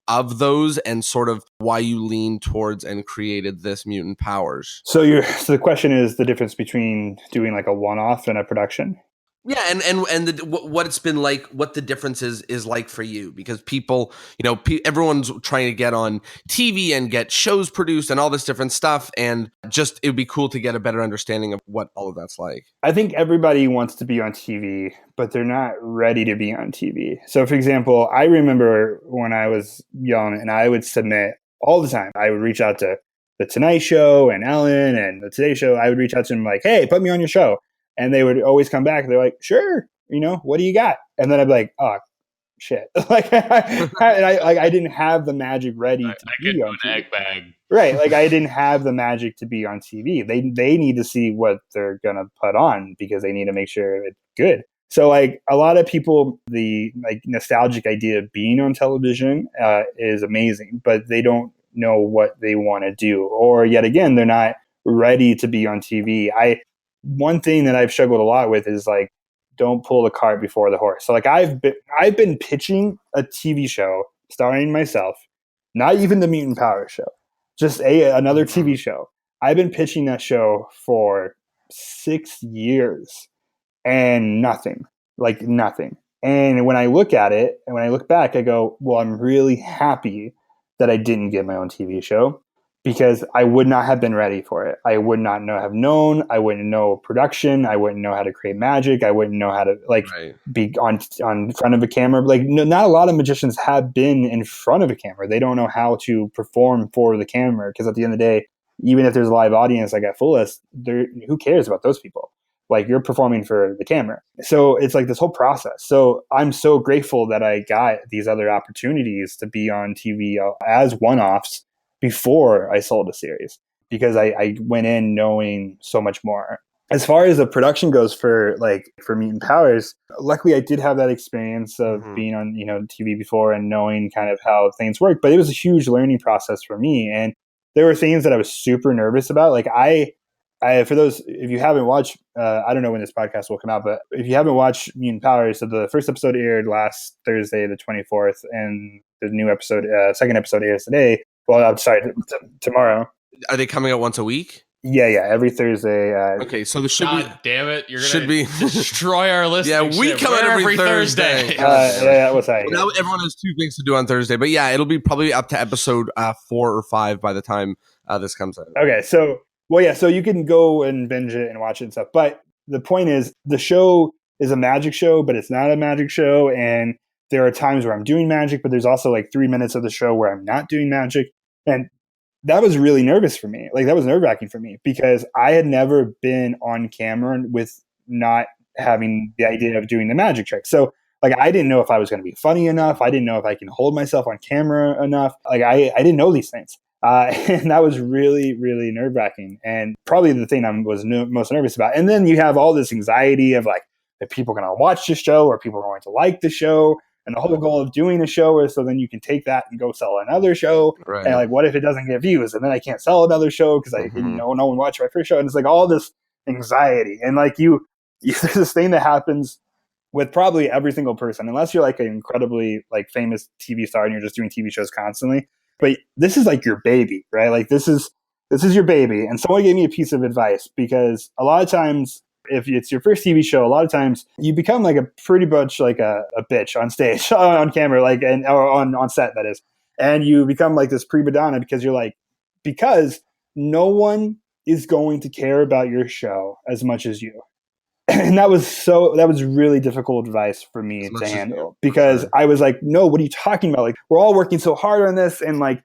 of those and sort of why you lean towards and created this Mutant Powers.
So the question is the difference between doing like a one-off and a production.
Yeah, and what it's been like, what the difference is like for you, because people, everyone's trying to get on TV and get shows produced and all this different stuff, and just it would be cool to get a better understanding of what all of that's like.
I think everybody wants to be on TV, but they're not ready to be on TV. So, for example, I remember when I was young and I would submit all the time. I would reach out to The Tonight Show and Ellen and The Today Show. I would reach out to them like, hey, put me on your show. And they would always come back. They're like, sure, what do you got? And then I'd be like, oh, shit. I didn't have the magic ready to be on TV.
Egg bag.
Right. Like I didn't have the magic to be on TV. They need to see what they're going to put on because they need to make sure it's good. So like a lot of people, the like nostalgic idea of being on television is amazing, but they don't know what they want to do. Or yet again, they're not ready to be on TV. One thing that I've struggled a lot with is like, don't pull the cart before the horse. So like I've been pitching a TV show starring myself, not even the Mutant Power show, just another TV show. I've been pitching that show for 6 years and nothing. And when I look at it and when I look back, I go, well, I'm really happy that I didn't get my own TV show, because I would not have been ready for it. I would not have known. I wouldn't know production. I wouldn't know how to create magic. I wouldn't know how to be on front of a camera. Not a lot of magicians have been in front of a camera. They don't know how to perform for the camera, because at the end of the day, even if there's a live audience like at Fool Us, who cares about those people? Like you're performing for the camera. So it's like this whole process. So I'm so grateful that I got these other opportunities to be on TV as one-offs before I sold a series, because I went in knowing so much more. As far as the production goes for Mutant Powers, luckily I did have that experience of being on TV before and knowing kind of how things work. But it was a huge learning process for me, and there were things that I was super nervous about. Like I for those, if you haven't watched, I don't know when this podcast will come out, but if you haven't watched Mutant Powers, so the first episode aired last Thursday, the 24th, and the new episode, second episode airs today. Well, I'm sorry, tomorrow.
Are they coming out once a week?
Yeah, every Thursday.
Okay, so there should
God damn it! You're
should
gonna
be-
destroy our listening.
Yeah, we
shit.
come
We're
out every Thursday.
Yeah, what's that?
Well, now everyone has 2 things to do on Thursday, but yeah, it'll be probably up to episode 4 or 5 by the time this comes out.
Okay, so so you can go and binge it and watch it and stuff. But the point is, the show is a magic show, but it's not a magic show. And there are times where I'm doing magic, but there's also like 3 minutes of the show where I'm not doing magic. And that was really nervous for me. Like that was nerve-wracking for me because I had never been on camera with not having the idea of doing the magic trick. So like I didn't know if I was going to be funny enough. I didn't know if I can hold myself on camera enough. Like I didn't know these things. And that was really, really nerve-wracking and probably the thing I was most nervous about. And then you have all this anxiety of like, are people going to watch the show? Are people going to like the show? And the whole goal of doing a show is so then you can take that and go sell another show.
Right.
And like, what if it doesn't get views? And then I can't sell another show because I didn't know no one watched my first show. And it's like all this anxiety. And like there's this thing that happens with probably every single person, unless you're like an incredibly like famous TV star and you're just doing TV shows constantly. But this is like your baby, right? Like this is your baby. And someone gave me a piece of advice because a lot of times if it's your first TV show, a lot of times you become like a pretty much like a bitch on stage, on camera, like or on set, that is. And you become like this prima donna because no one is going to care about your show as much as you. And that was really difficult advice for me to handle because I was like, no, what are you talking about? Like, we're all working so hard on this and like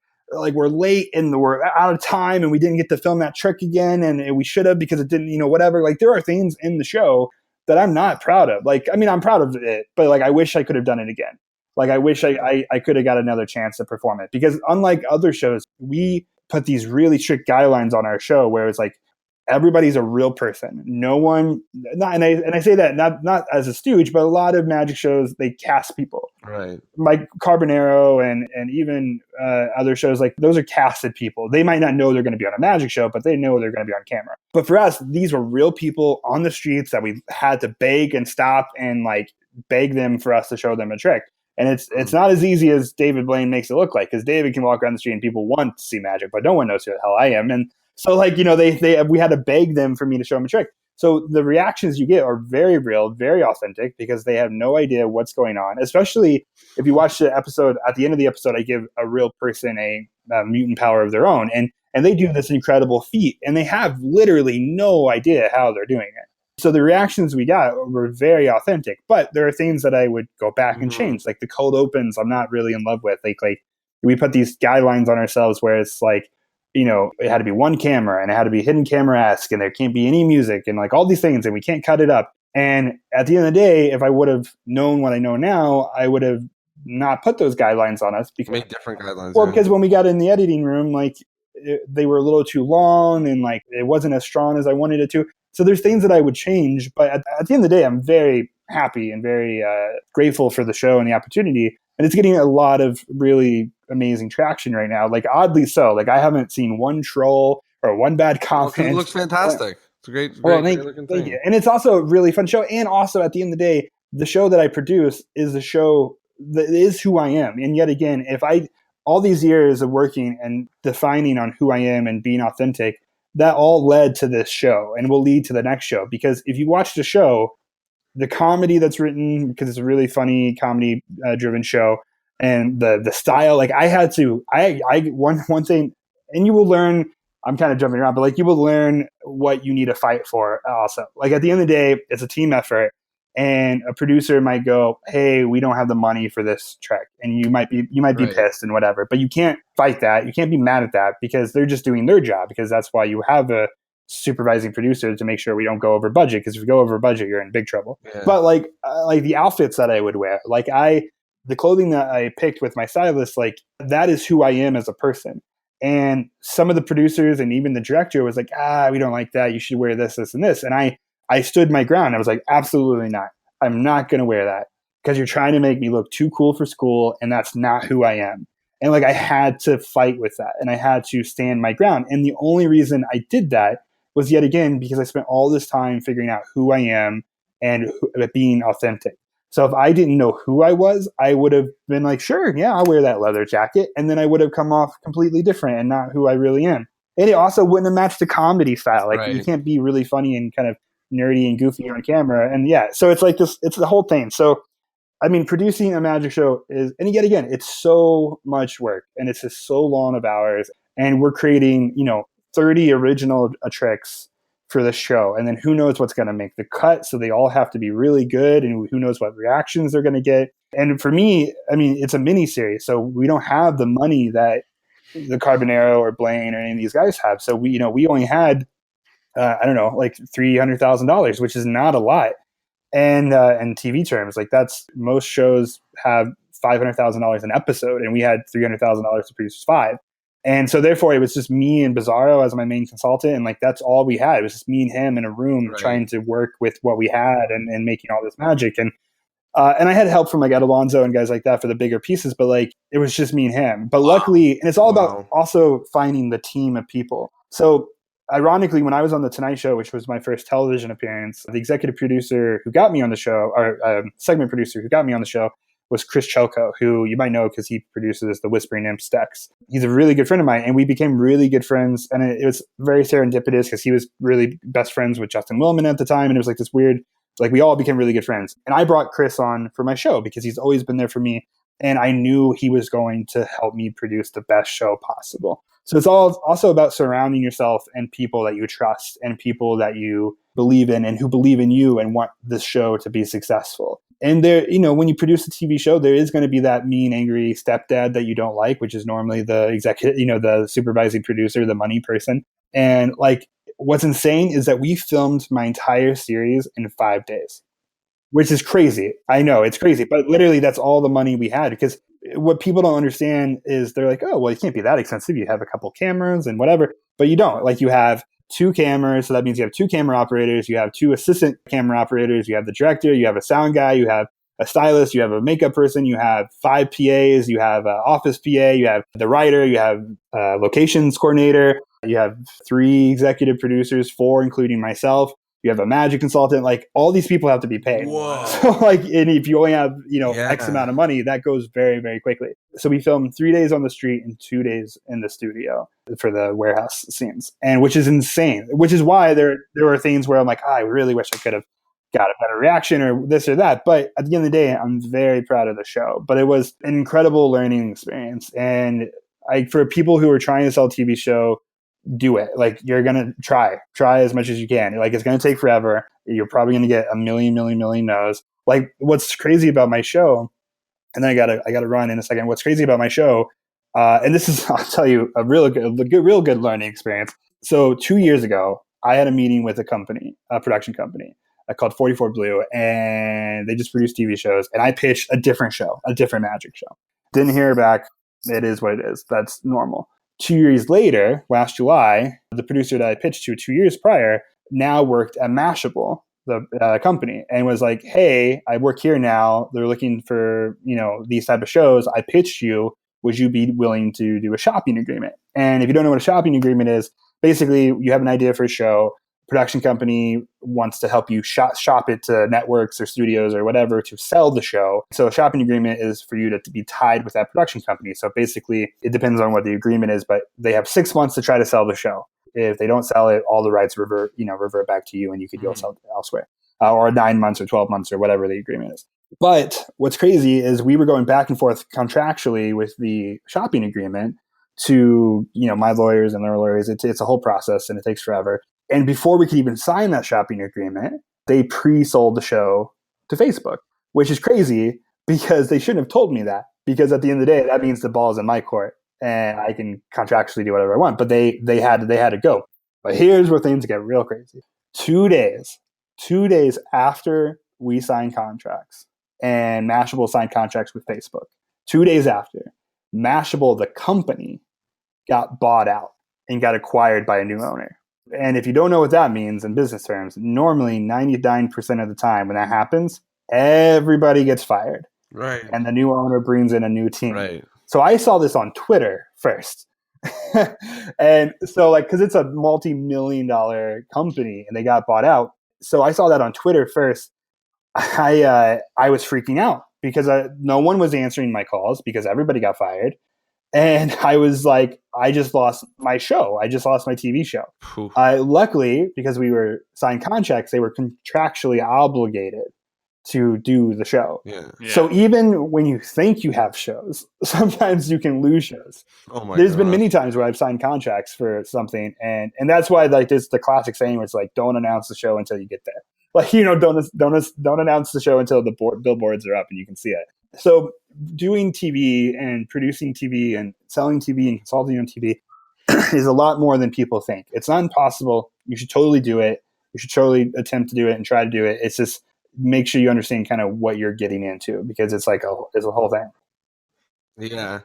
we're late and we're out of time and we didn't get to film that trick again. And we should have because it didn't, whatever. Like there are things in the show that I'm not proud of. Like, I mean, I'm proud of it, but like, I wish I could have done it again. Like, I wish I could have got another chance to perform it because unlike other shows, we put these really strict guidelines on our show where it's like, everybody's a real person. No one, and I say that not as a stooge, but a lot of magic shows, they cast people.
Right.
Like Carbonaro and even other shows, like those are casted people. They might not know they're going to be on a magic show, but they know they're going to be on camera. But for us, these were real people on the streets that we had to beg and stop and like beg them for us to show them a trick. And it's not as easy as David Blaine makes it look like, because David can walk around the street and people want to see magic, but no one knows who the hell I am. And so like, we had to beg them for me to show them a trick. So the reactions you get are very real, very authentic, because they have no idea what's going on. Especially if you watch the episode, at the end of the episode, I give a real person a mutant power of their own. And they do this incredible feat, and they have literally no idea how they're doing it. So the reactions we got were very authentic, but there are things that I would go back and change. Like the cold opens, I'm not really in love with. Like we put these guidelines on ourselves where it's like, it had to be one camera and it had to be hidden camera-esque and there can't be any music and like all these things and we can't cut it up. And at the end of the day, if I would have known what I know now, I would have not put those guidelines on us because
make different guidelines.
Well, because when we got in the editing room, like they were a little too long and like it wasn't as strong as I wanted it to. So there's things that I would change, but at the end of the day, I'm very happy and very grateful for the show and the opportunity. And it's getting a lot of really amazing traction right now. Like oddly so. Like I haven't seen one troll or one bad comment.
It looks fantastic. It's a great looking thing.
Thank you. And it's also a really fun show. And also at the end of the day, the show that I produce is the show that is who I am. And yet again, all these years of working and defining on who I am and being authentic, that all led to this show and will lead to the next show. Because if you watch the show, the comedy that's written, because it's a really funny comedy driven show, and the style, like one thing, and you will learn, I'm kind of jumping around, but like you will learn what you need to fight for also. Like at the end of the day, it's a team effort, and a producer might go, hey, we don't have the money for this trick, and you might be pissed and whatever, but you can't fight that. You can't be mad at that because they're just doing their job, because that's why you have a supervising producer to make sure we don't go over budget, because if you go over budget, you're in big trouble. Yeah. But like the outfits that I would wear, like the clothing that I picked with my stylist, like that is who I am as a person. And some of the producers and even the director was like, we don't like that. You should wear this, this, and this. And I stood my ground. I was like, absolutely not. I'm not going to wear that because you're trying to make me look too cool for school, and that's not who I am. And like I had to fight with that, and I had to stand my ground. And the only reason I did that was yet again because I spent all this time figuring out who I am and being authentic. So if I didn't know who I was, I would have been like, sure, yeah, I'll wear that leather jacket. And then I would have come off completely different and not who I really am. And it also wouldn't have matched the comedy style. Like you
Right.
can't be really funny and kind of nerdy and goofy on camera. And yeah, so it's like this, it's the whole thing. So, I mean, producing a magic show is, and yet again, it's so much work and it's just so long of hours. And we're creating, 30 original tricks for the show. And then who knows what's going to make the cut. So they all have to be really good. And who knows what reactions they're going to get. And for me, I mean, it's a mini series. So we don't have the money that the Carbonaro or Blaine or any of these guys have. So we only had, I don't know, like $300,000, which is not a lot. And in TV terms, like that's, most shows have $500,000 an episode, and we had $300,000 to produce 5. And so therefore it was just me and Bizarro as my main consultant. And like, that's all we had. It was just me and him in a room trying to work with what we had and making all this magic. And I had help from like Ed Alonzo and guys like that for the bigger pieces, but like it was just me and him. But luckily, and it's all about also finding the team of people. So ironically, when I was on the Tonight Show, which was my first television appearance, the executive producer who got me on the show, or segment producer who got me on the show, was Chris Chelko, who you might know because he produces the Whispering Imp Stex. He's a really good friend of mine, and we became really good friends. And it was very serendipitous because he was really best friends with Justin Willman at the time, and it was like this weird, like we all became really good friends. And I brought Chris on for my show because he's always been there for me, and I knew he was going to help me produce the best show possible. So it's all also about surrounding yourself and people that you trust and people that you believe in and who believe in you and want this show to be successful. And there, when you produce a TV show, there is going to be that mean, angry stepdad that you don't like, which is normally the executive, the supervising producer, the money person. And like, what's insane is that we filmed my entire series in 5 days, which is crazy. I know it's crazy, but literally that's all the money we had, because what people don't understand is they're like, oh, well, it can't be that expensive. You have a couple cameras and whatever, but you don't. Like you have 2 cameras. So that means you have 2 camera operators. You have 2 assistant camera operators. You have the director. You have a sound guy. You have a stylist. You have a makeup person. You have 5 PAs. You have an office PA. You have the writer. You have a locations coordinator. You have 3 executive producers, 4 including myself. You have a magic consultant. Like all these people have to be paid.
Whoa.
So like, and if you only have, X amount of money, that goes very, very quickly. So we filmed 3 days on the street and 2 days in the studio for the warehouse scenes, and which is insane, which is why there were things where I'm like, I really wish I could have got a better reaction or this or that. But at the end of the day, I'm very proud of the show, but it was an incredible learning experience. And for people who are trying to sell a TV show, do it. Like you're going to try as much as you can. Like it's going to take forever. You're probably going to get a million no's. Like what's crazy about my show, and then I gotta run in a second. What's crazy about my show, and this is, I'll tell you, a real good learning experience. So 2 years ago, I had a meeting with a production company called 44 Blue, and they just produce TV shows. And I pitched a different magic show. Didn't hear back. It is what it is. That's normal. 2 years later, last July, the producer that I pitched to 2 years prior now worked at Mashable, the company, and was like, hey, I work here now. They're looking for, these type of shows. I pitched you. Would you be willing to do a shopping agreement? And if you don't know what a shopping agreement is, basically you have an idea for a show. Production company wants to help you shop it to networks or studios or whatever to sell the show. So a shopping agreement is for you to be tied with that production company. So basically it depends on what the agreement is, but they have 6 months to try to sell the show. If they don't sell it, all the rights revert back to you, and you could go sell it elsewhere, or 9 months or 12 months or whatever the agreement is. But what's crazy is we were going back and forth contractually with the shopping agreement to, my lawyers and their lawyers. It's a whole process and it takes forever. And before we could even sign that shopping agreement, they pre-sold the show to Facebook, which is crazy because they shouldn't have told me that, because at the end of the day, that means the ball's in my court and I can contractually do whatever I want. But they had to go. But here's where things get real crazy. 2 days after we signed contracts and Mashable signed contracts with Facebook, 2 days after, Mashable, the company, got bought out and got acquired by a new owner. And if you don't know what that means in business terms, normally 99% of the time when that happens, everybody gets fired.
Right.
And the new owner brings in a new team.
Right.
So I saw this on Twitter first. And so because it's a multi-million-dollar company and they got bought out. So I saw that on Twitter first. I was freaking out because no one was answering my calls because everybody got fired. And I was like, I just lost my show. I just lost my TV show. Luckily, because we were signed contracts, they were contractually obligated to do the show.
Yeah.
So even when you think you have shows, sometimes you can lose shows.
Oh my
There's
God.
been many times where I've signed contracts for something, and that's why like there's the classic saying where it's like, don't announce the show until you get there. Like, don't announce the show until the billboards are up and you can see it. So doing TV and producing TV and selling TV and consulting on TV is a lot more than people think. It's not impossible. You should totally do it. You should totally attempt to do it and try to do it. It's just make sure you understand kind of what you're getting into, because it's like it's a whole thing.
Yeah.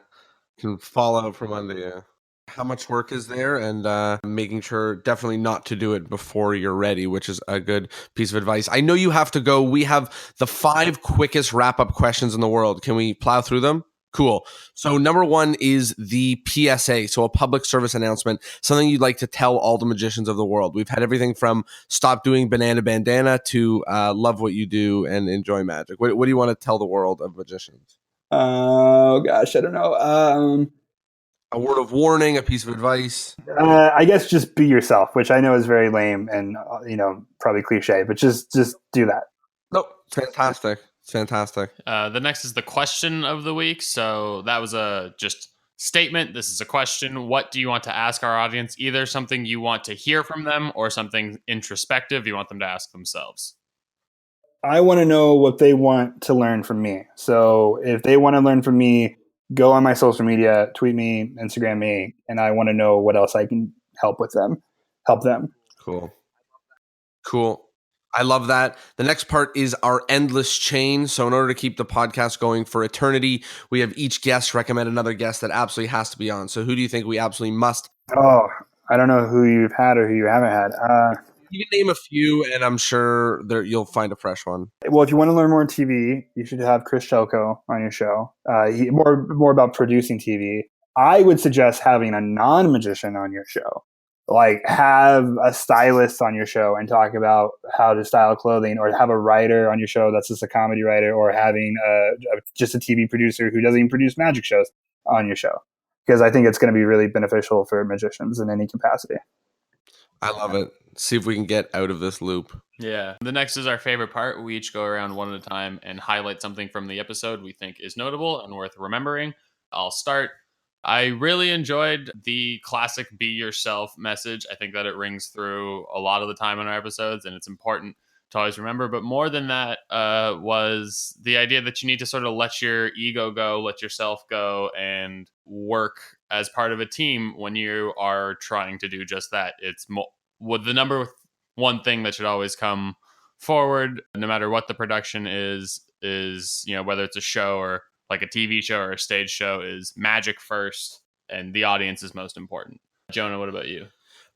Can fall out from under you. How much work is there, and making sure definitely not to do it before you're ready, which is a good piece of advice. I know you have to go. We have the 5 quickest wrap-up questions in the world. Can we plow through them? Cool. So number 1 is the PSA, so a public service announcement, something you'd like to tell all the magicians of the world. We've had everything from stop doing banana bandana to love what you do and enjoy magic. What do you want to tell the world of magicians?
Oh gosh, I don't know.
A word of warning, a piece of advice.
I guess just be yourself, which I know is very lame and probably cliche, but just do that.
Nope, fantastic.
The next is the question of the week. So that was a just statement. This is a question. What do you want to ask our audience? Either something you want to hear from them or something introspective you want them to ask themselves.
I want to know what they want to learn from me. So if they want to learn from me, go on my social media, tweet me, Instagram me, and I want to know what else I can help them.
Cool. I love that. The next part is our endless chain. So in order to keep the podcast going for eternity, we have each guest recommend another guest that absolutely has to be on. So who do you think we absolutely must?
Oh, I don't know who you've had or who you haven't had.
You can name a few, and I'm sure you'll find a fresh one.
Well, if you want to learn more on TV, you should have Chris Shelko on your show. More about producing TV. I would suggest having a non-magician on your show. Like have a stylist on your show and talk about how to style clothing, or have a writer on your show that's just a comedy writer, or having just a TV producer who doesn't even produce magic shows on your show. Because I think it's going to be really beneficial for magicians in any capacity.
I love it. See if we can get out of this loop.
Yeah. The next is our favorite part. We each go around one at a time and highlight something from the episode we think is notable and worth remembering. I'll start. I really enjoyed the classic be yourself message. I think that it rings through a lot of the time in our episodes, and it's important to always remember. But more than that was the idea that you need to sort of let your ego go, let yourself go, and work as part of a team when you are trying to do just that. It's the number 1 thing that should always come forward, no matter what the production is whether it's a show or like a TV show or a stage show, is magic first, and the audience is most important. Jonah, what about you?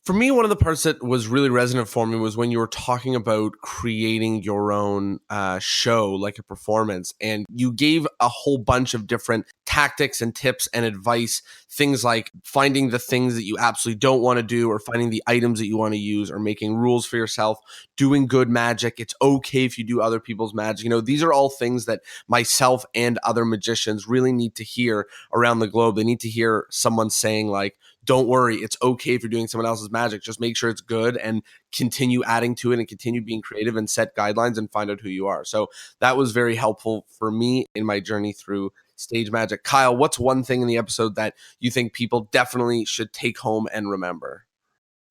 For me, one of the parts that was really resonant for me was when you were talking about creating your own show, like a performance, and you gave a whole bunch of different tactics and tips and advice, things like finding the things that you absolutely don't want to do, or finding the items that you want to use, or making rules for yourself, doing good magic. It's okay if you do other people's magic. These are all things that myself and other magicians really need to hear around the globe. They need to hear someone saying like, don't worry, it's okay if you're doing someone else's magic. Just make sure it's good and continue adding to it and continue being creative and set guidelines and find out who you are. So that was very helpful for me in my journey through stage magic. Kyle, what's one thing in the episode that you think people definitely should take home and remember?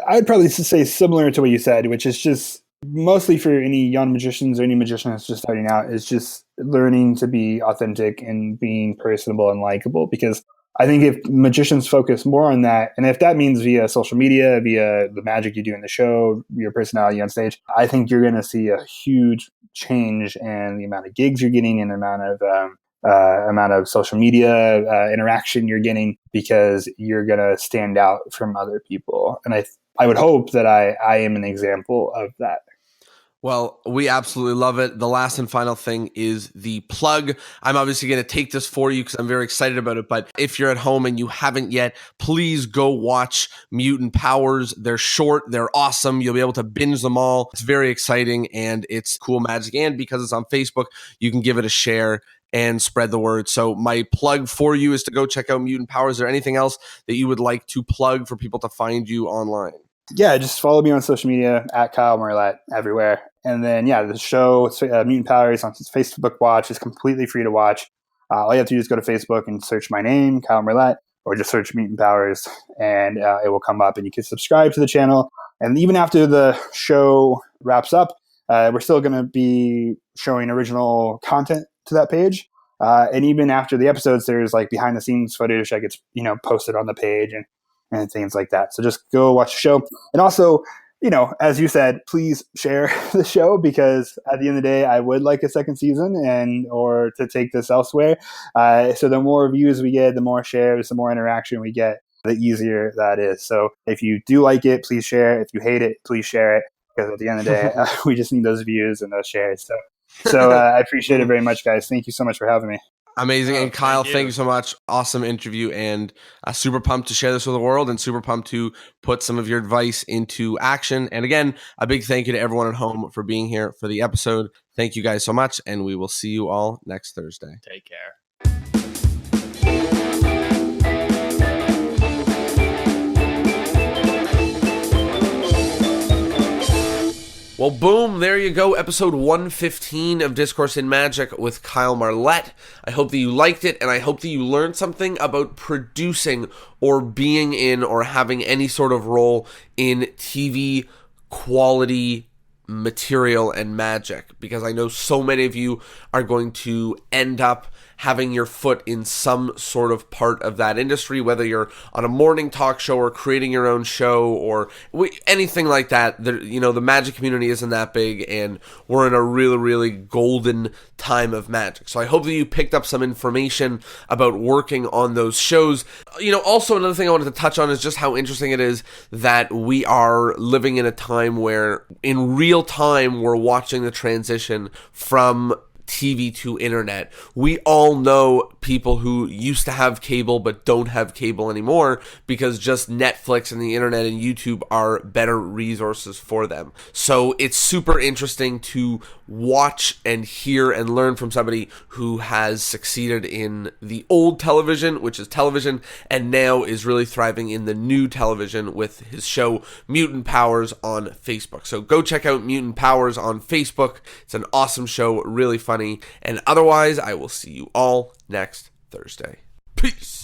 I'd probably say similar to what you said, which is just mostly for any young magicians or any magician that's just starting out, is just learning to be authentic and being personable and likable. Because I think if magicians focus more on that, and if that means via social media, via the magic you do in the show, your personality on stage, I think you're going to see a huge change in the amount of gigs you're getting and the amount of social media interaction you're getting, because you're going to stand out from other people. And I would hope that I am an example of that.
Well, we absolutely love it. The last and final thing is the plug. I'm obviously going to take this for you because I'm very excited about it. But if you're at home and you haven't yet, please go watch Mutant Powers. They're short. They're awesome. You'll be able to binge them all. It's very exciting and it's cool magic. And because it's on Facebook, you can give it a share and spread the word. So my plug for you is to go check out Mutant Power. Is there anything else that you would like to plug for people to find you online?
Yeah, just follow me on social media at Kyle Marlett everywhere. And then, the show, Mutant Power, is on Facebook Watch. It's completely free to watch. All you have to do is go to Facebook and search my name, Kyle Marlett, or just search Mutant Powers, and it will come up, and you can subscribe to the channel. And even after the show wraps up, we're still going to be showing original content to that page. And even after the episodes, there's like behind the scenes footage that gets, posted on the page and things like that. So just go watch the show. And also, as you said, please share the show, because at the end of the day, I would like a second season or to take this elsewhere. So the more views we get, the more shares, the more interaction we get, the easier that is. So if you do like it, please share. If you hate it, please share it, because at the end of the day, we just need those views and those shares. So I appreciate it very much, guys. Thank you so much for having me.
Amazing. And Kyle, thank you so much. Awesome interview, and super pumped to share this with the world, and super pumped to put some of your advice into action. And again, a big thank you to everyone at home for being here for the episode. Thank you guys so much, and we will see you all next Thursday.
Take care.
Well, boom, there you go. Episode 115 of Discourse in Magic with Kyle Marlett. I hope that you liked it, and I hope that you learned something about producing or being in or having any sort of role in TV quality material and magic, because I know so many of you are going to end up having your foot in some sort of part of that industry, whether you're on a morning talk show or creating your own show or anything like that. The magic community isn't that big, and we're in a really, really golden time of magic. So I hope that you picked up some information about working on those shows. Also another thing I wanted to touch on is just how interesting it is that we are living in a time where in real time we're watching the transition from TV to internet. We all know people who used to have cable but don't have cable anymore because just Netflix and the internet and YouTube are better resources for them. So it's super interesting to watch and hear and learn from somebody who has succeeded in the old television, which is television, and now is really thriving in the new television with his show Mutant Powers on Facebook. So go check out Mutant Powers on Facebook. It's an awesome show, really funny. And otherwise, I will see you all next Thursday. Peace.